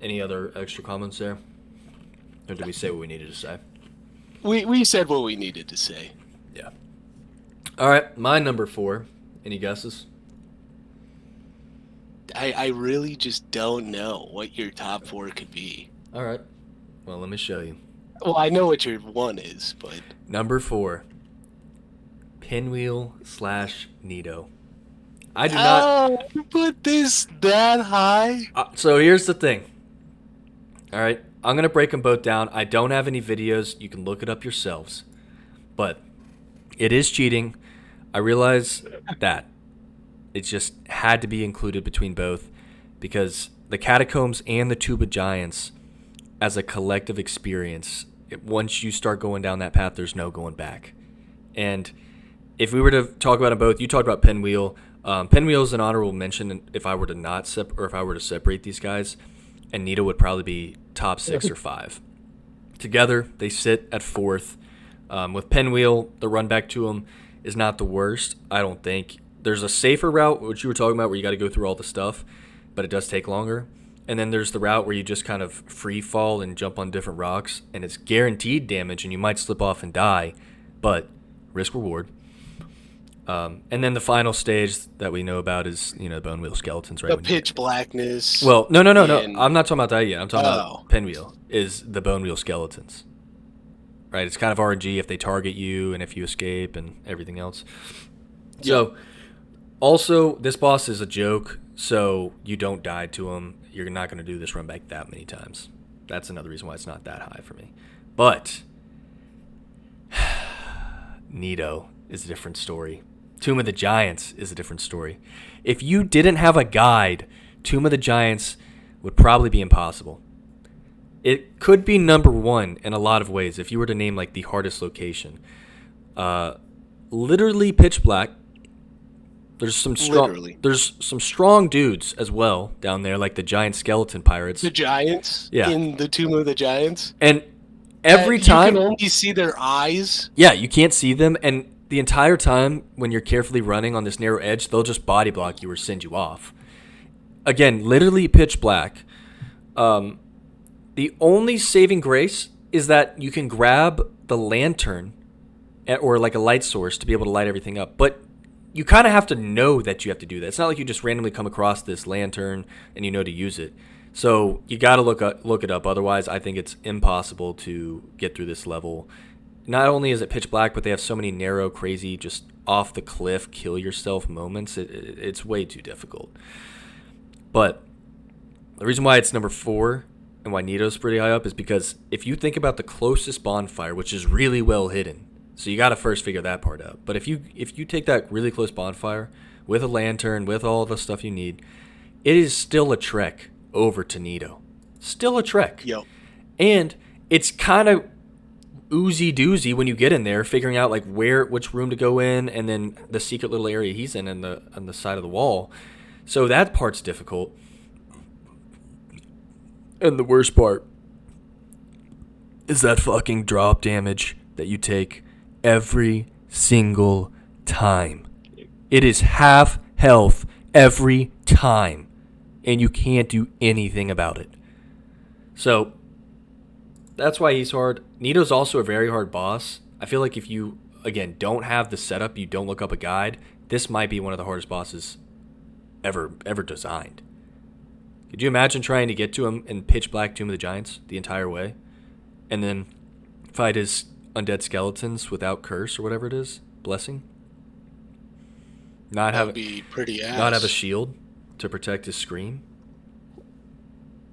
Any other extra comments there? Or did we say what we needed to say? We said what we needed to say. Yeah. All right, my number 4. Any guesses? I really just don't know what your top 4 could be. All right. Well, let me show you. Well, I know what your 1 is, but... Number 4. Pinwheel / Nito. I do not... you put this that high? So here's the thing. All right. I'm going to break them both down. I don't have any videos. You can look it up yourselves. But it is cheating. I realize that. It just had to be included between both because the Catacombs and the Tomb of Giants, as a collective experience, once you start going down that path, there's no going back. And if we were to talk about them both, you talked about Pinwheel. Pinwheel is an honorable mention if I were to separate these guys, and Nito would probably be top 6 or 5. Together, they sit at 4th. With Pinwheel, the run back to him is not the worst, I don't think. There's a safer route, which you were talking about, where you got to go through all the stuff, but it does take longer. And then there's the route where you just kind of free fall and jump on different rocks, and it's guaranteed damage, and you might slip off and die, but risk reward. And then the final stage that we know about is, the bone wheel skeletons, right? The pitch blackness. Well, no. I'm not talking about that yet. I'm talking about Pinwheel is the bone wheel skeletons. Right? It's kind of RNG if they target you and if you escape and everything else. Yep. So, also, this boss is a joke, so you don't die to him. You're not going to do this run back that many times. That's another reason why it's not that high for me. But Nito is a different story. Tomb of the Giants is a different story. If you didn't have a guide, Tomb of the Giants would probably be impossible. It could be number 1 in a lot of ways if you were to name like the hardest location. Literally pitch black. There's some strong dudes as well down there, like the giant skeleton pirates. The giants in the Tomb of the Giants. And every time you can only see their eyes. Yeah, you can't see them, and the entire time when you're carefully running on this narrow edge, they'll just body block you or send you off. Again, literally pitch black. The only saving grace is that you can grab the lantern or like a light source to be able to light everything up, but you kind of have to know that you have to do that. It's not like you just randomly come across this lantern and you know to use it. So you got to look it up. Otherwise, I think it's impossible to get through this level. Not only is it pitch black, but they have so many narrow, crazy, just off the cliff, kill yourself moments. It's way too difficult. But the reason why it's number 4 and why Nito's pretty high up is because if you think about the closest bonfire, which is really well hidden, so you got to first figure that part out. But if you take that really close bonfire with a lantern, with all the stuff you need, it is still a trek over to Nito. Still a trek. Yep. And it's kind of oozy doozy when you get in there, figuring out like which room to go in, and then the secret little area he's in on the side of the wall. So that part's difficult. And the worst part is that fucking drop damage that you take every single time. It is half health every time, and you can't do anything about it. So that's why he's hard. Nito's also a very hard boss. I feel like if you, again, don't have the setup, you don't look up a guide, this might be one of the hardest bosses ever designed. Could you imagine trying to get to him in pitch black Tomb of the Giants the entire way, and then fight his undead skeletons without curse or whatever it is, blessing? That'd be pretty ass. Not have a shield to protect his scream.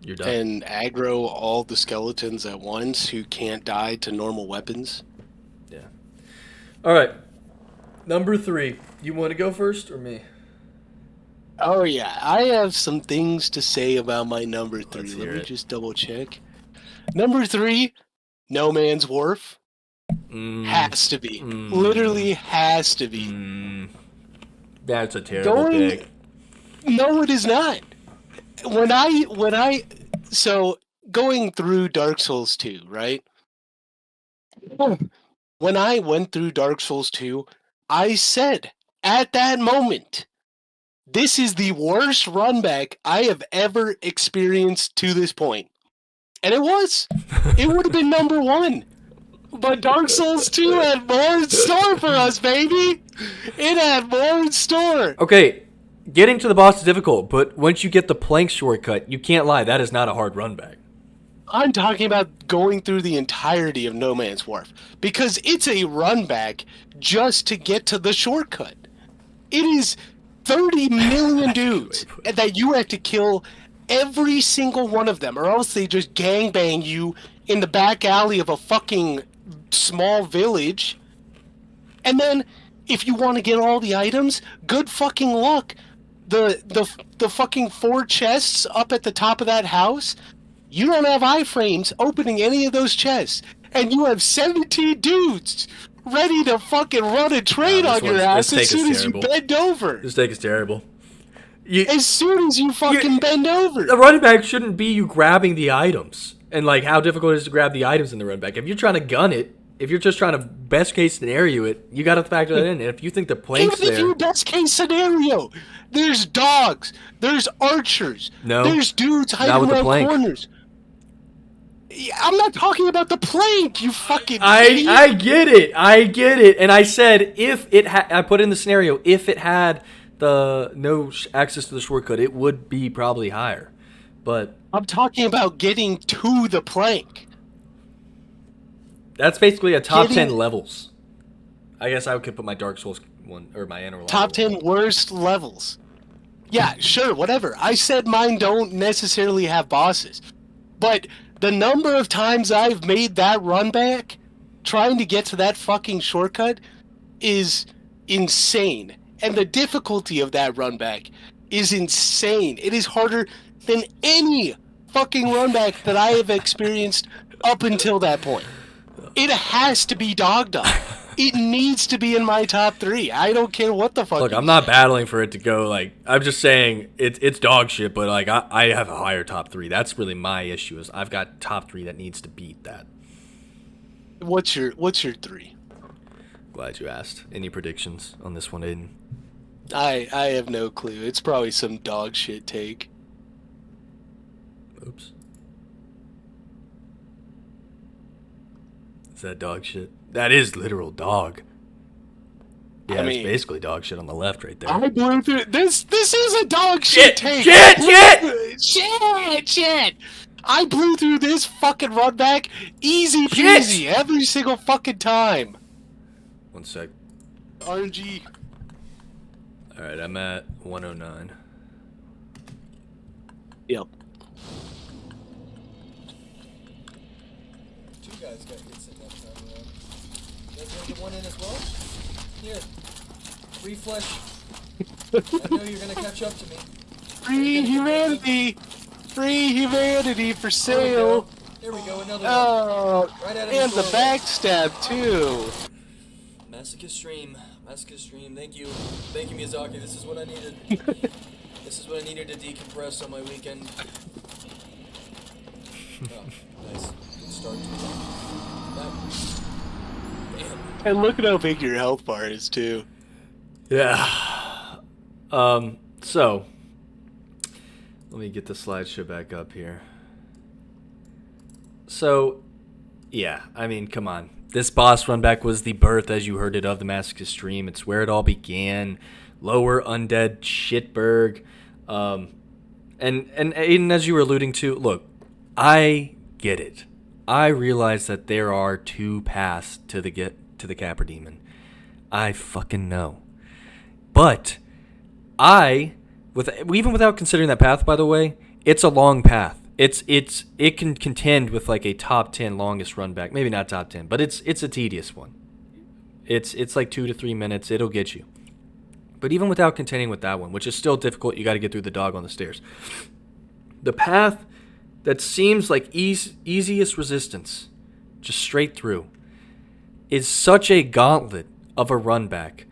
You're done. And aggro all the skeletons at once who can't die to normal weapons. Yeah. All right. Number 3. You want to go first or me? Oh, yeah. I have some things to say about my number 3. Let me it. just double check. Number 3, No Man's Wharf. Has to be. Literally has to be. That's a terrible pick. No, it is not. So going through Dark Souls 2, right? When I went through Dark Souls 2, I said at that moment, this is the worst runback I have ever experienced to this point. And it was. It would have been number 1. But Dark Souls 2 had more in store for us, baby! It had more in store! Okay, getting to the boss is difficult, but once you get the plank shortcut, you can't lie. That is not a hard run back. I'm talking about going through the entirety of No Man's Wharf, because it's a run back just to get to the shortcut. It is 30 million dudes that you have to kill every single one of them, or else they just gangbang you in the back alley of a fucking small village. And then, if you want to get all the items, good fucking luck. The fucking 4 chests up at the top of that house, you don't have iframes opening any of those chests, and you have 17 dudes ready to fucking run a train on your ass as soon as you bend over. This take is terrible. As soon as you fucking bend over. The run back shouldn't be you grabbing the items and like how difficult it is to grab the items in the run back. If you're trying to gun it, if you're just trying to best case scenario it, you got to factor that in. And if you think the plank's even if you best case scenario, there's dogs, there's archers, there's dudes hiding around corners. I'm not talking about the plank, you fucking idiot. I get it. And I said if it I put in the scenario, if it had the no access to the shortcut, it would be probably higher. But I'm talking about getting to the plank. That's basically a top 10 levels. I guess I could put my Dark Souls one or my Inner top 10 worst levels. Yeah, sure, whatever. I said mine don't necessarily have bosses. But the number of times I've made that run back trying to get to that fucking shortcut is insane. And the difficulty of that run back is insane. It is harder than any fucking run back that I have experienced up until that point. It has to be dog dog. It needs to be in my top 3. I don't care what the fuck. Look, I'm not battling for it to go, like, I'm just saying it's dog shit, but, like, I have a higher top 3. That's really my issue, is I've got top 3 that needs to beat that. What's your 3? Glad you asked. Any predictions on this one, Aiden? I have no clue. It's probably some dog shit take. Oops. Is that dog shit? That is literal dog. Yeah, it's basically dog shit on the left right there. I blew through this. This is a dog shit take. Shit! I blew through this fucking run back easy peasy every single fucking time. 1 sec. RNG. Alright, I'm at 109. Yep. 2 guys got hits in that time around. You guys gonna get one in as well? Here. Free flesh. I know you're gonna catch up to me. Free humanity! Free humanity for sale! Here we go, another one. Right at and the backstab too! Masochist stream. Thank you, Miyazaki. This is what I needed. This is what I needed to decompress on my weekend. Oh, nice. Good start to that. Damn. And look at how big your health bar is too. Yeah. So let me get the slideshow back up here. So, yeah, I mean, come on. This boss run back was the birth, as you heard it, of the Masochist stream. It's where it all began. Lower Undead Shitberg. And Aiden, as you were alluding to, look, I get it. I realize that there are 2 paths to the Capra Demon. I fucking know. But even without considering that path, by the way, it's a long path. It can contend with like a top 10 longest run back. Maybe not top 10, but it's a tedious one. It's like 2 to 3 minutes. It'll get you. But even without contending with that one, which is still difficult, you got to get through the dog on the stairs. The path that seems like easiest resistance, just straight through, is such a gauntlet of a run back.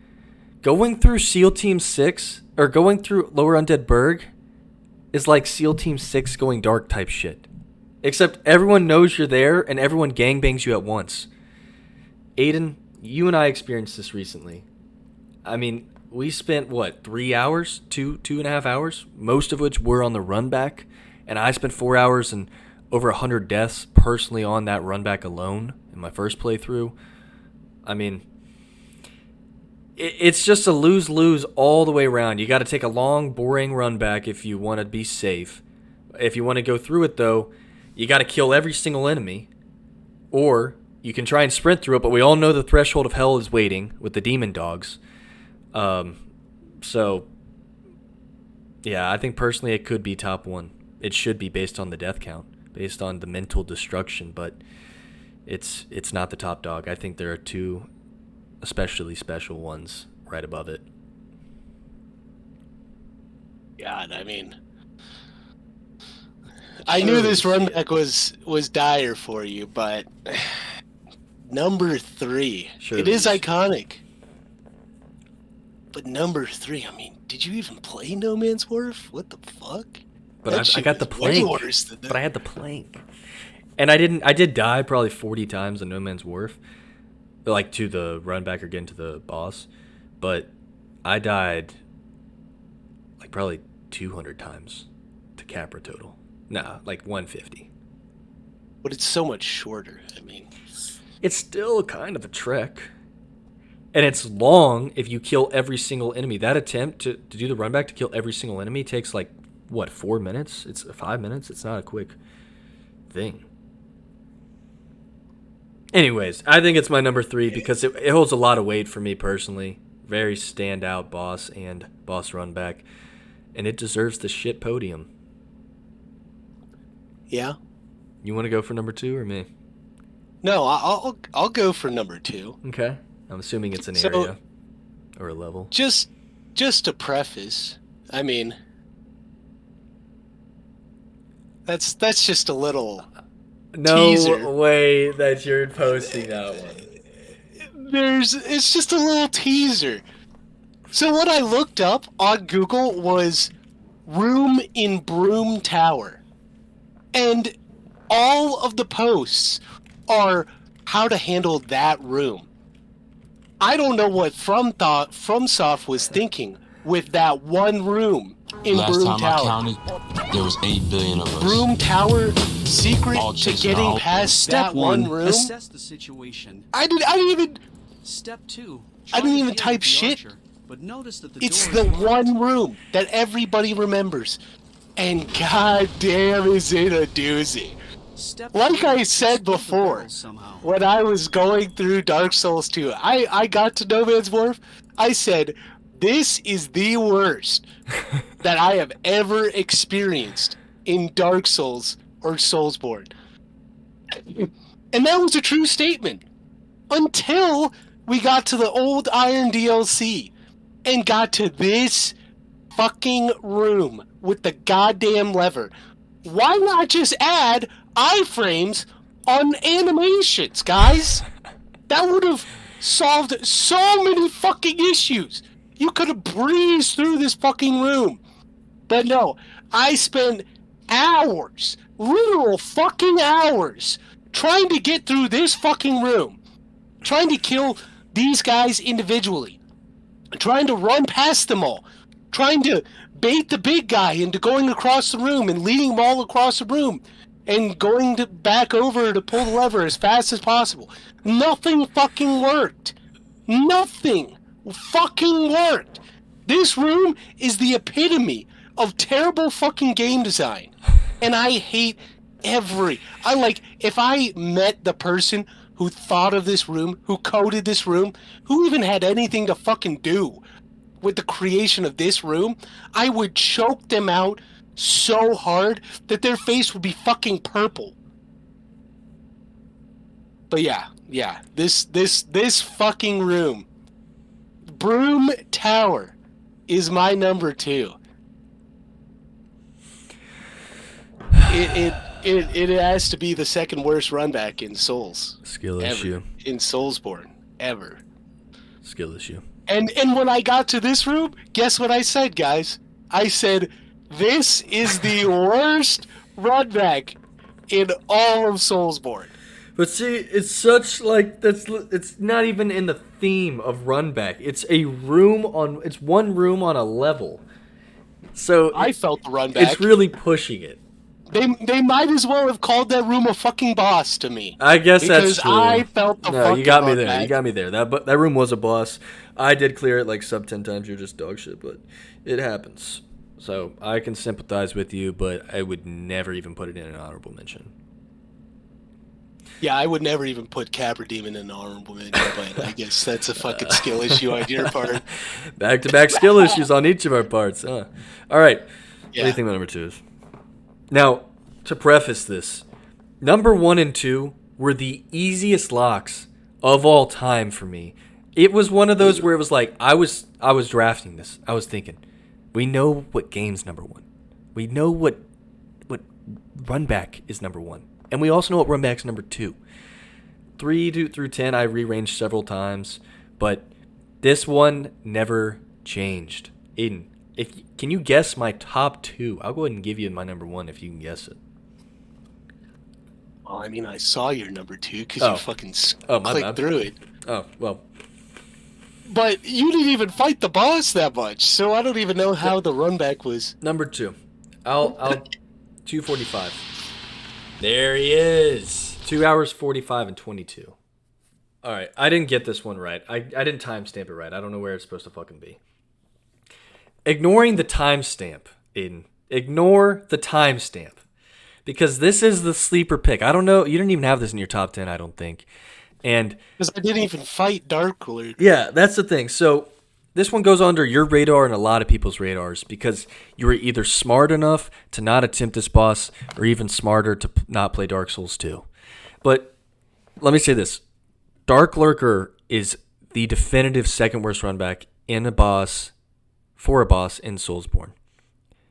Going through SEAL Team 6, or going through Lower Undead Berg, is like SEAL Team 6 going dark type shit. Except everyone knows you're there, and everyone gangbangs you at once. Aiden, you and I experienced this recently. I mean, we spent, 3 hours? 2.5 hours? Most of which were on the run back. And I spent 4 hours and over 100 deaths personally on that run back alone in my first playthrough. I mean, it's just a lose-lose all the way around. You got to take a long, boring run back if you want to be safe. If you want to go through it, though, you got to kill every single enemy. Or you can try and sprint through it, but we all know the threshold of hell is waiting with the demon dogs. So, yeah, I think personally it could be top 1. It should be based on the death count, based on the mental destruction, but it's not the top dog. I think there are 2 especially special ones right above it. God, I mean, I knew this run back was dire for you, but number 3, it is iconic. But number 3, I mean, did you even play No Man's Wharf? What the fuck? But I got the plank. But I had the plank. And I did die probably 40 times in No Man's Wharf. Like to the run back or getting to the boss. But I died like probably 200 times to Capra total. Nah, like 150. But it's so much shorter. I mean, it's still kind of a trek. And it's long if you kill every single enemy. That attempt to do the run back to kill every single enemy takes like, what, 4 minutes? It's 5 minutes. It's not a quick thing. Anyways, I think it's my number 3 because it holds a lot of weight for me personally. Very standout boss and boss run back. And it deserves the shit podium. Yeah. You want to go for number 2 or me? No, I'll go for number 2. Okay. I'm assuming it's an area or a level. Just to preface, I mean, that's just a little teaser. No way that you're posting that one. It's just a little teaser. So what I looked up on Google was room in Broom Tower. And all of the posts are how to handle that room. I don't know what FromSoft was thinking with that one room in Broom Tower. Last time I counted, there was 8 billion of us. Broom Tower, secret to getting past that one room. Assess the situation. I didn't even. Step 2. I didn't even type shit. But notice that it's the one room that everybody remembers, and goddamn, is it a doozy. Like I said before, when I was going through Dark Souls 2, I got to No Man's Wharf, I said, this is the worst that I have ever experienced in Dark Souls or Soulsborne. And that was a true statement. Until we got to the Old Iron DLC and got to this fucking room with the goddamn lever. Why not just add iframes on animations, guys? That would have solved so many fucking issues. You could have breezed through this fucking room. But no, I spent hours, literal fucking hours, trying to get through this fucking room. Trying to kill these guys individually. Trying to run past them all. Trying to bait the big guy into going across the room and leading them all across the room. And going back over to pull the lever as fast as possible. Nothing fucking worked. Nothing fucking worked. This room is the epitome of terrible fucking game design. And I hate if I met the person who thought of this room, who coded this room, who even had anything to fucking do with the creation of this room, I would choke them out so hard that their face would be fucking purple. But yeah, this fucking room, Broom Tower, is my number 2. It has to be the second worst runback in Souls. Skill ever. Issue. In Soulsborne, ever. Skill issue. And when I got to this room, guess what I said, guys? I said, this is the worst runback in all of Soulsborne. But see, it's such like it's not even in the theme of runback. It's one room on a level. So I felt the runback. It's really pushing it. They might as well have called that room a fucking boss to me. I guess that's true. Because I felt the fucking you got me bug there. back. You got me there. That room was a boss. I did clear it like sub 10 times. You're just dog shit, but it happens. So I can sympathize with you, but I would never even put it in an honorable mention. Yeah, I would never even put Capra Demon in an honorable mention, but I guess that's a fucking skill issue on your part. Back-to-back skill issues on each of our parts. Huh? All right. Yeah. What do you think about number 2 is? Now, to preface this, number 1 and 2 were the easiest locks of all time for me. It was one of those where it was like, I was drafting this. I was thinking, we know what game's number 1. We know what runback is number 1. And we also know what runback's number 2. 3 through 10 I rearranged several times, but this one never changed. Aiden, can you guess my top 2? I'll go ahead and give you my number 1 if you can guess it. Well, I mean, I saw your number 2 because you fucking clicked through it. Oh, well. But you didn't even fight the boss that much, so I don't even know how the runback was. Number 2. I'll 2:45. There he is. 2 hours 45 and 22. All right, I didn't get this one right. I didn't timestamp it right. I don't know where it's supposed to fucking be. Ignoring the timestamp, Aiden. Ignore the timestamp. Because this is the sleeper pick. I don't know. You didn't even have this in your top 10, I don't think. And because I didn't even fight Dark Lord. Yeah, that's the thing. So this one goes under your radar and a lot of people's radars because you were either smart enough to not attempt this boss or even smarter to not play Dark Souls 2. But let me say this. Dark Lurker is the definitive second worst runback for a boss in Soulsborne.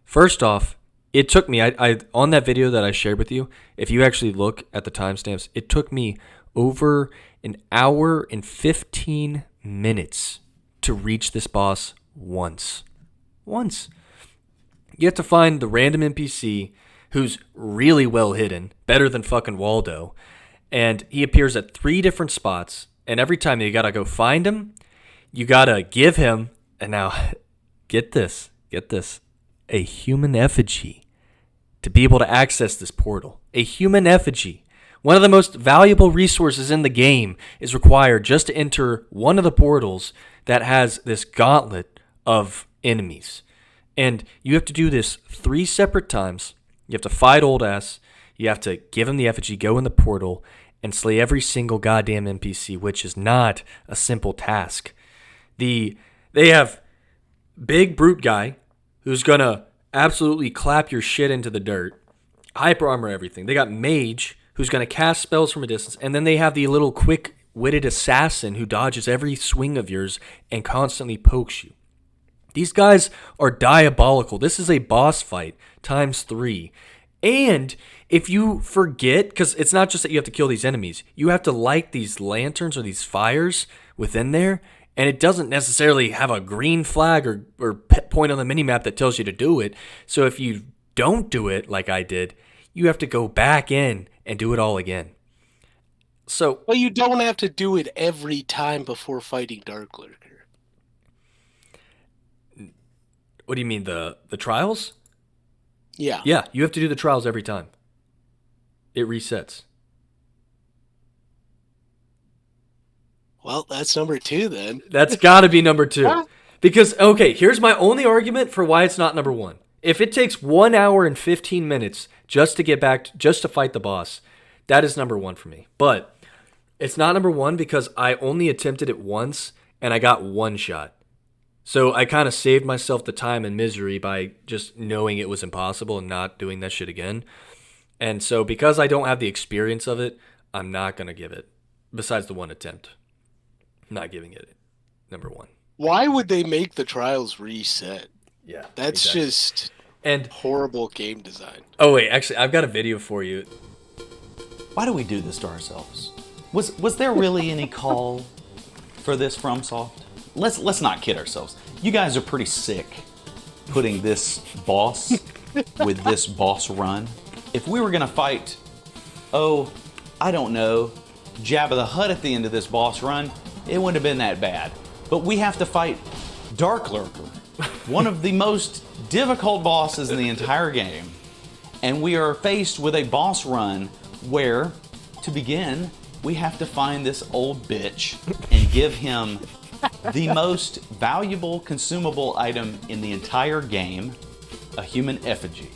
First off, it took me, I on that video that I shared with you, if you actually look at the timestamps, it took me over an hour and 15 minutes to reach this boss once. You have to find the random NPC who's really well hidden, better than fucking Waldo, and he appears at 3 different spots, and every time you gotta go find him, you gotta give him, and now, get this, a human effigy to be able to access this portal. A human effigy. One of the most valuable resources in the game is required just to enter one of the portals that has this gauntlet of enemies. And you have to do this 3 separate times. You have to fight old ass. You have to give him the effigy, go in the portal, and slay every single goddamn NPC, which is not a simple task. They have big brute guy who's gonna absolutely clap your shit into the dirt. Hyper armor everything. They got mage who's going to cast spells from a distance. And then they have the little quick-witted assassin who dodges every swing of yours and constantly pokes you. These guys are diabolical. This is a boss fight times 3. And if you forget, because it's not just that you have to kill these enemies, you have to light these lanterns or these fires within there, and it doesn't necessarily have a green flag or point on the minimap that tells you to do it. So if you don't do it like I did, you have to go back in and do it all again. So, well, you don't have to do it every time before fighting Dark Lurker. What do you mean, the trials? Yeah. Yeah, you have to do the trials every time. It resets. Well, that's number 2 then. That's got to be number 2. Because, okay, here's my only argument for why it's not number 1. If it takes 1 hour and 15 minutes just to get back, just to fight the boss, that is number 1 for me. But it's not number 1 because I only attempted it once and I got 1 shot. So I kind of saved myself the time and misery by just knowing it was impossible and not doing that shit again. And so because I don't have the experience of it, I'm not going to give it, besides the 1 attempt. I'm not giving it number 1. Why would they make the trials reset? Yeah. That's exactly. just and horrible game design. Oh, wait, actually, I've got a video for you. Why do we do this to ourselves? Was there really any call for this FromSoft? Let's not kid ourselves. You guys are pretty sick putting this boss with this boss run. If we were gonna fight, I don't know, Jabba the Hutt at the end of this boss run, it wouldn't have been that bad. But we have to fight Dark Lurker, one of the most difficult bosses in the entire game. And we are faced with a boss run where, to begin, we have to find this old bitch and give him the most valuable consumable item in the entire game, a human effigy.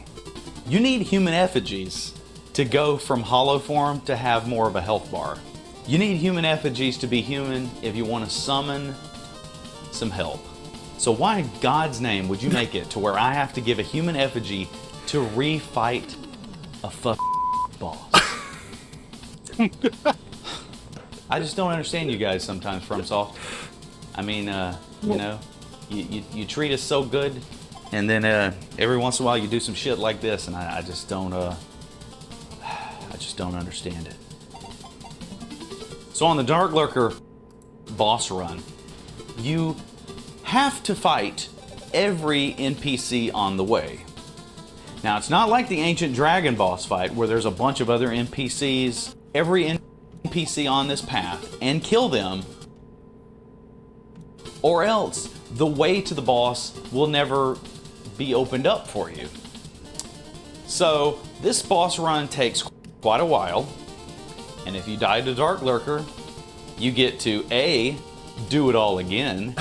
You need human effigies to go from hollow form to have more of a health bar. You need human effigies to be human if you want to summon some help. So why in God's name would you make it to where I have to give a human effigy to refight a boss? I just don't understand you guys sometimes, FromSoft. I mean, you know, you treat us so good, and then every once in a while you do some shit like this, and I just don't understand it. So on the Dark Lurker boss run, you have to fight every NPC on the way. Now, it's not like the Ancient Dragon boss fight where there's a bunch of other NPCs. Every NPC on this path and kill them, or else the way to the boss will never be opened up for you. So this boss run takes quite a while, and if you die to Dark Lurker, you get to A, do it all again,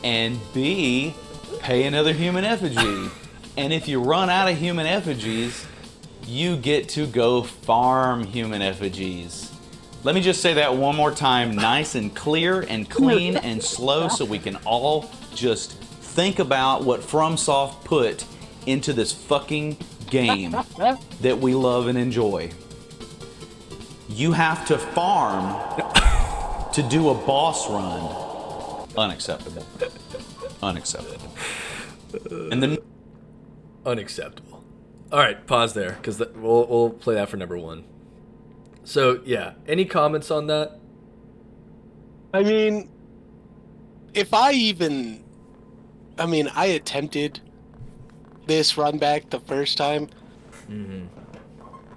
and B, pay another human effigy. And if you run out of human effigies, you get to go farm human effigies. Let me just say that one more time, nice and clear and clean and slow, so we can all just think about what FromSoft put into this fucking game that we love and enjoy. You have to farm to do a boss run. Unacceptable. Unacceptable. And then Unacceptable. All right, pause there, because we'll play that for number one. So, yeah, any comments on that? I mean, I attempted this run back the first time. Mm-hmm.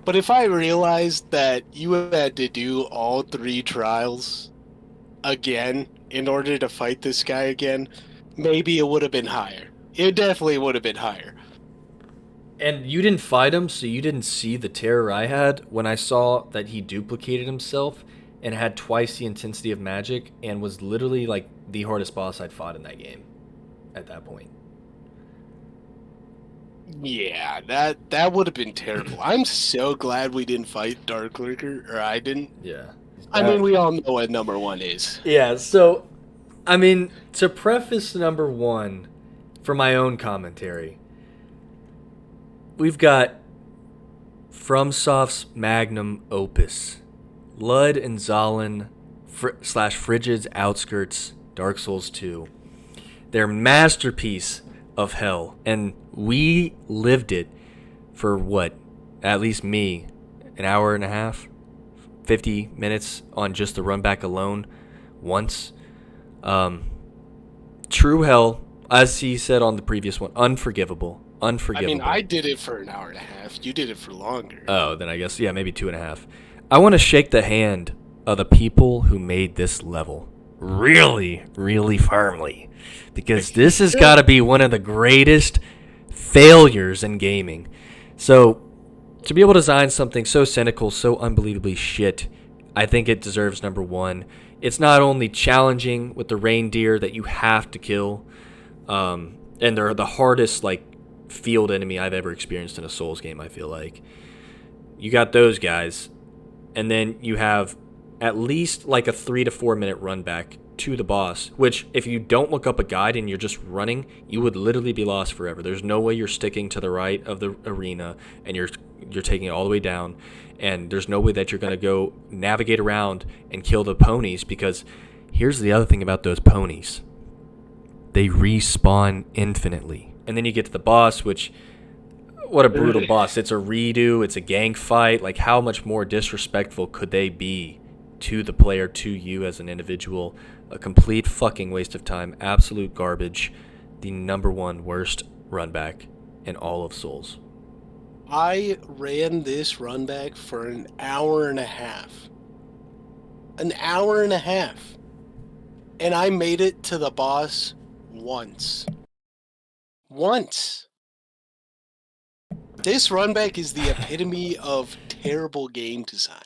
But if I realized that you had to do all 3 trials again in order to fight this guy again, maybe it would have been higher. It definitely would have been higher. And you didn't fight him, so you didn't see the terror I had when I saw that he duplicated himself and had twice the intensity of magic and was literally like the hardest boss I'd fought in that game at that point. Yeah, that would have been terrible. I'm so glad we didn't fight Dark Lurker, or I didn't. Yeah. I mean, we all know what number 1 is. Yeah, so, I mean, to preface number 1 for my own commentary, we've got FromSoft's magnum opus, Lud and Zalin / Frigid's Outskirts, Dark Souls 2. Their masterpiece of hell. And we lived it for what? At least me, an hour and a half? 50 minutes on just the run back alone once. True hell, as he said on the previous one, unforgivable. Unforgivable. I mean, I did it for an hour and a half. You did it for longer. Oh, then I guess, yeah, maybe 2.5. I want to shake the hand of the people who made this level really, really firmly, because this has got to be one of the greatest failures in gaming. So, to be able to design something so cynical, so unbelievably shit, I think it deserves number 1. It's not only challenging with the reindeer that you have to kill, and they're the hardest, like, field enemy I've ever experienced in a Souls game, I feel like. You got those guys, and then you have at least like a 3 to 4 minute run back to the boss, which if you don't look up a guide and you're just running, you would literally be lost forever. There's no way you're sticking to the right of the arena and you're taking it all the way down, and there's no way that you're going to go navigate around and kill the ponies, because here's the other thing about those ponies. They respawn infinitely. And then you get to the boss, which, what a brutal boss. It's a redo, it's a gang fight. Like, how much more disrespectful could they be to the player, to you as an individual? A complete fucking waste of time. Absolute garbage. The number 1 worst run back in all of Souls. I ran this run back for an hour and a half. An hour and a half. And I made it to the boss once. Once. This runback is the epitome of terrible game design.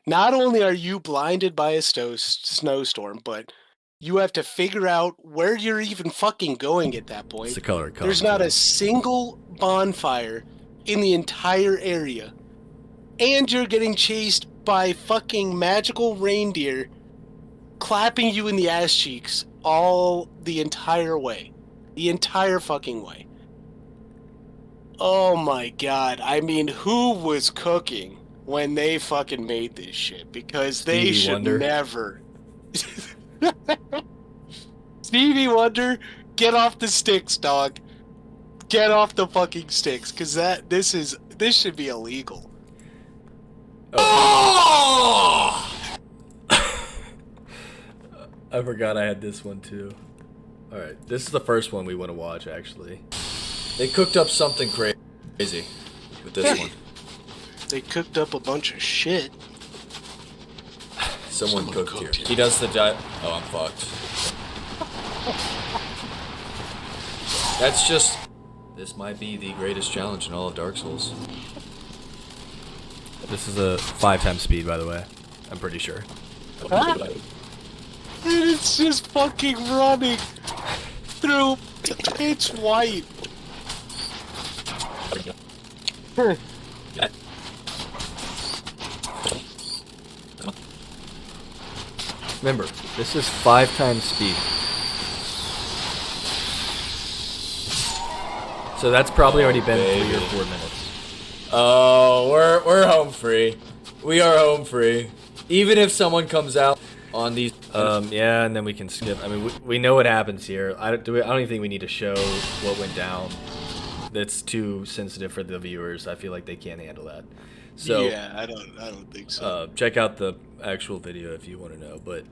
Not only are you blinded by a snowstorm, but you have to figure out where you're even fucking going at that point. It's the color There's not a single bonfire in the entire area. And you're getting chased by fucking magical reindeer clapping you in the ass cheeks all the entire way. The entire fucking way. Oh my god. I mean, who was cooking when they fucking made this shit? Because they Stevie should Wonder. never. Stevie Wonder, get off the sticks, dog. Get off the fucking sticks, because this should be illegal. Oh! I forgot I had this one too. Alright, this is the first one we want to watch, actually. They cooked up something crazy with this one. They cooked up a bunch of shit. Someone cooked here. He does the oh, I'm fucked. That's just... This might be the greatest challenge in all of Dark Souls. This is a 5x speed, by the way. I'm pretty sure. And it's just fucking running through pitch white. Remember, this is 5x speed. So that's probably already been 3 or 4 minutes. Oh, we're home free. We are home free. Even if someone comes out on these, yeah, and then we can skip. I mean, we know what happens here. I don't even think we need to show what went down. That's too sensitive for the viewers. I feel like they can't handle that. So yeah, I don't think so. Check out the actual video if you want to know. But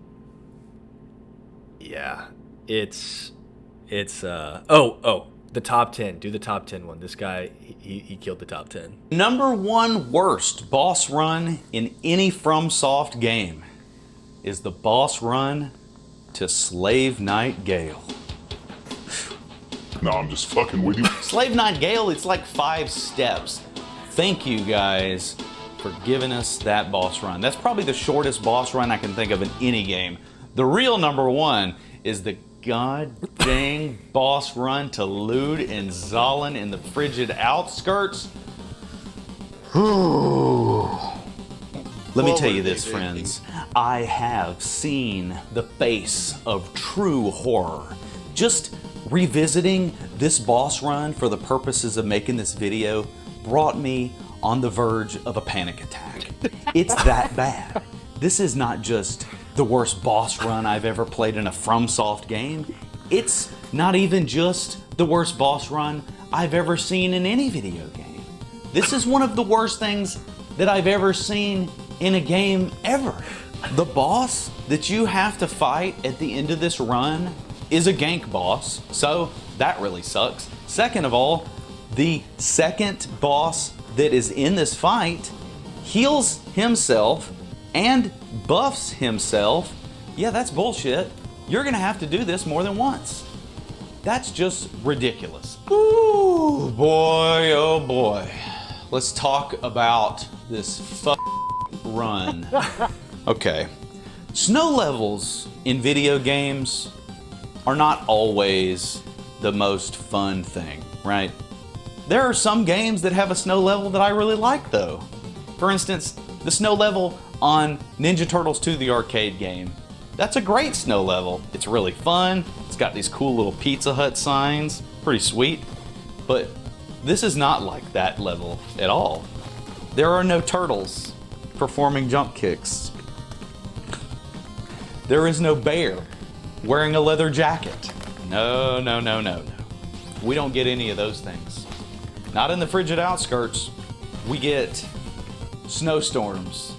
yeah, it's the top 10. Do the top 10 one. This guy, he killed the top 10. Number 1 worst boss run in any FromSoft game is the boss run to Slave Knight Gale. No, I'm just fucking with you. Slave Knight Gale, it's like 5 steps. Thank you guys for giving us that boss run. That's probably the shortest boss run I can think of in any game. The real number 1 is the god dang boss run to Lud and Zalin in the frigid outskirts. Let me tell you this, friends. I have seen the face of true horror. Just revisiting this boss run for the purposes of making this video brought me on the verge of a panic attack. It's that bad. This is not just the worst boss run I've ever played in a FromSoft game. It's not even just the worst boss run I've ever seen in any video game. This is one of the worst things that I've ever seen in a game ever. The boss that you have to fight at the end of this run is a gank boss, so that really sucks. Second of all, the second boss that is in this fight heals himself and buffs himself. Yeah, that's bullshit. You're gonna have to do this more than once. That's just ridiculous. Ooh, boy, oh boy. Let's talk about this run. Okay. Snow levels in video games are not always the most fun thing, right? There are some games that have a snow level that I really like though. For instance, the snow level on Ninja Turtles 2, the arcade game. That's a great snow level. It's really fun. It's got these cool little Pizza Hut signs. Pretty sweet. But this is not like that level at all. There are no turtles performing jump kicks. There is no bear wearing a leather jacket. No, no, no, no, no. We don't get any of those things. Not in the frigid outskirts. We get snowstorms.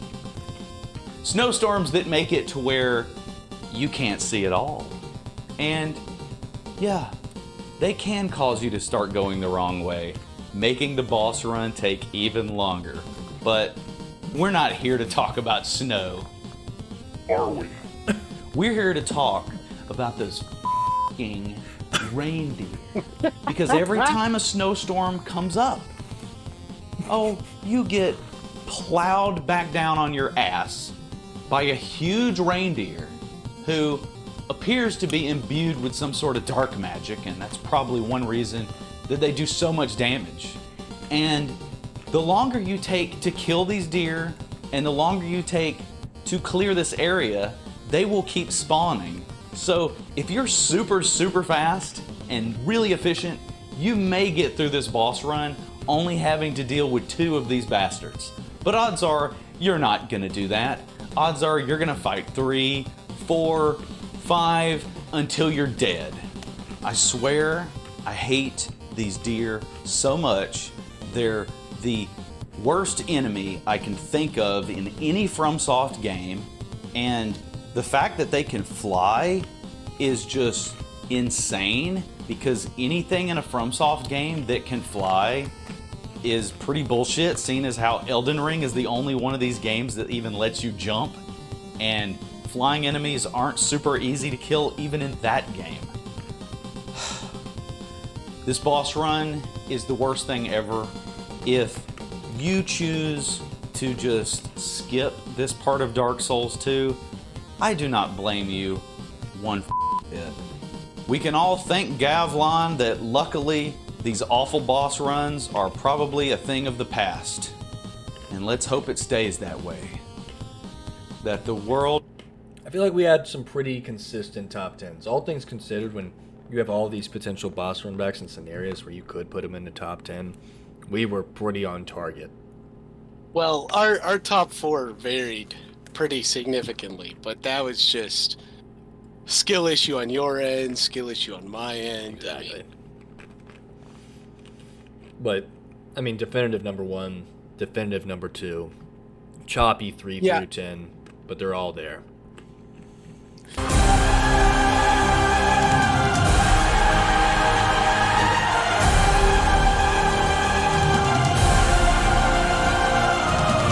Snowstorms that make it to where you can't see at all. And yeah, they can cause you to start going the wrong way, making the boss run take even longer. But we're not here to talk about snow. Are we? We're here to talk about those f***ing reindeer. Because every time a snowstorm comes up, Oh, you get plowed back down on your ass by a huge reindeer who appears to be imbued with some sort of dark magic, and that's probably one reason that they do so much damage. And the longer you take to kill these deer, and the longer you take to clear this area, they will keep spawning. So if you're super, super fast and really efficient, you may get through this boss run only having to deal with 2 of these bastards. But odds are you're not gonna do that. Odds are you're gonna fight 3, 4, 5 until you're dead. I swear I hate these deer so much. They're the worst enemy I can think of in any FromSoft game, and the fact that they can fly is just insane, because anything in a FromSoft game that can fly is pretty bullshit, seeing as how Elden Ring is the only one of these games that even lets you jump, and flying enemies aren't super easy to kill even in that game. This boss run is the worst thing ever. If you choose to just skip this part of Dark Souls 2, I do not blame you one bit. We can all thank Gavlon that luckily these awful boss runs are probably a thing of the past. And let's hope it stays that way. That the world... I feel like we had some pretty consistent top 10s. All things considered, when you have all these potential boss runbacks and scenarios where you could put them in the top 10, we were pretty on target. Well, our top 4 varied pretty significantly, but that was just skill issue on your end, skill issue on my end. Exactly. But, I mean, definitive number 1, definitive number 2, choppy 3 through 10, but they're all there.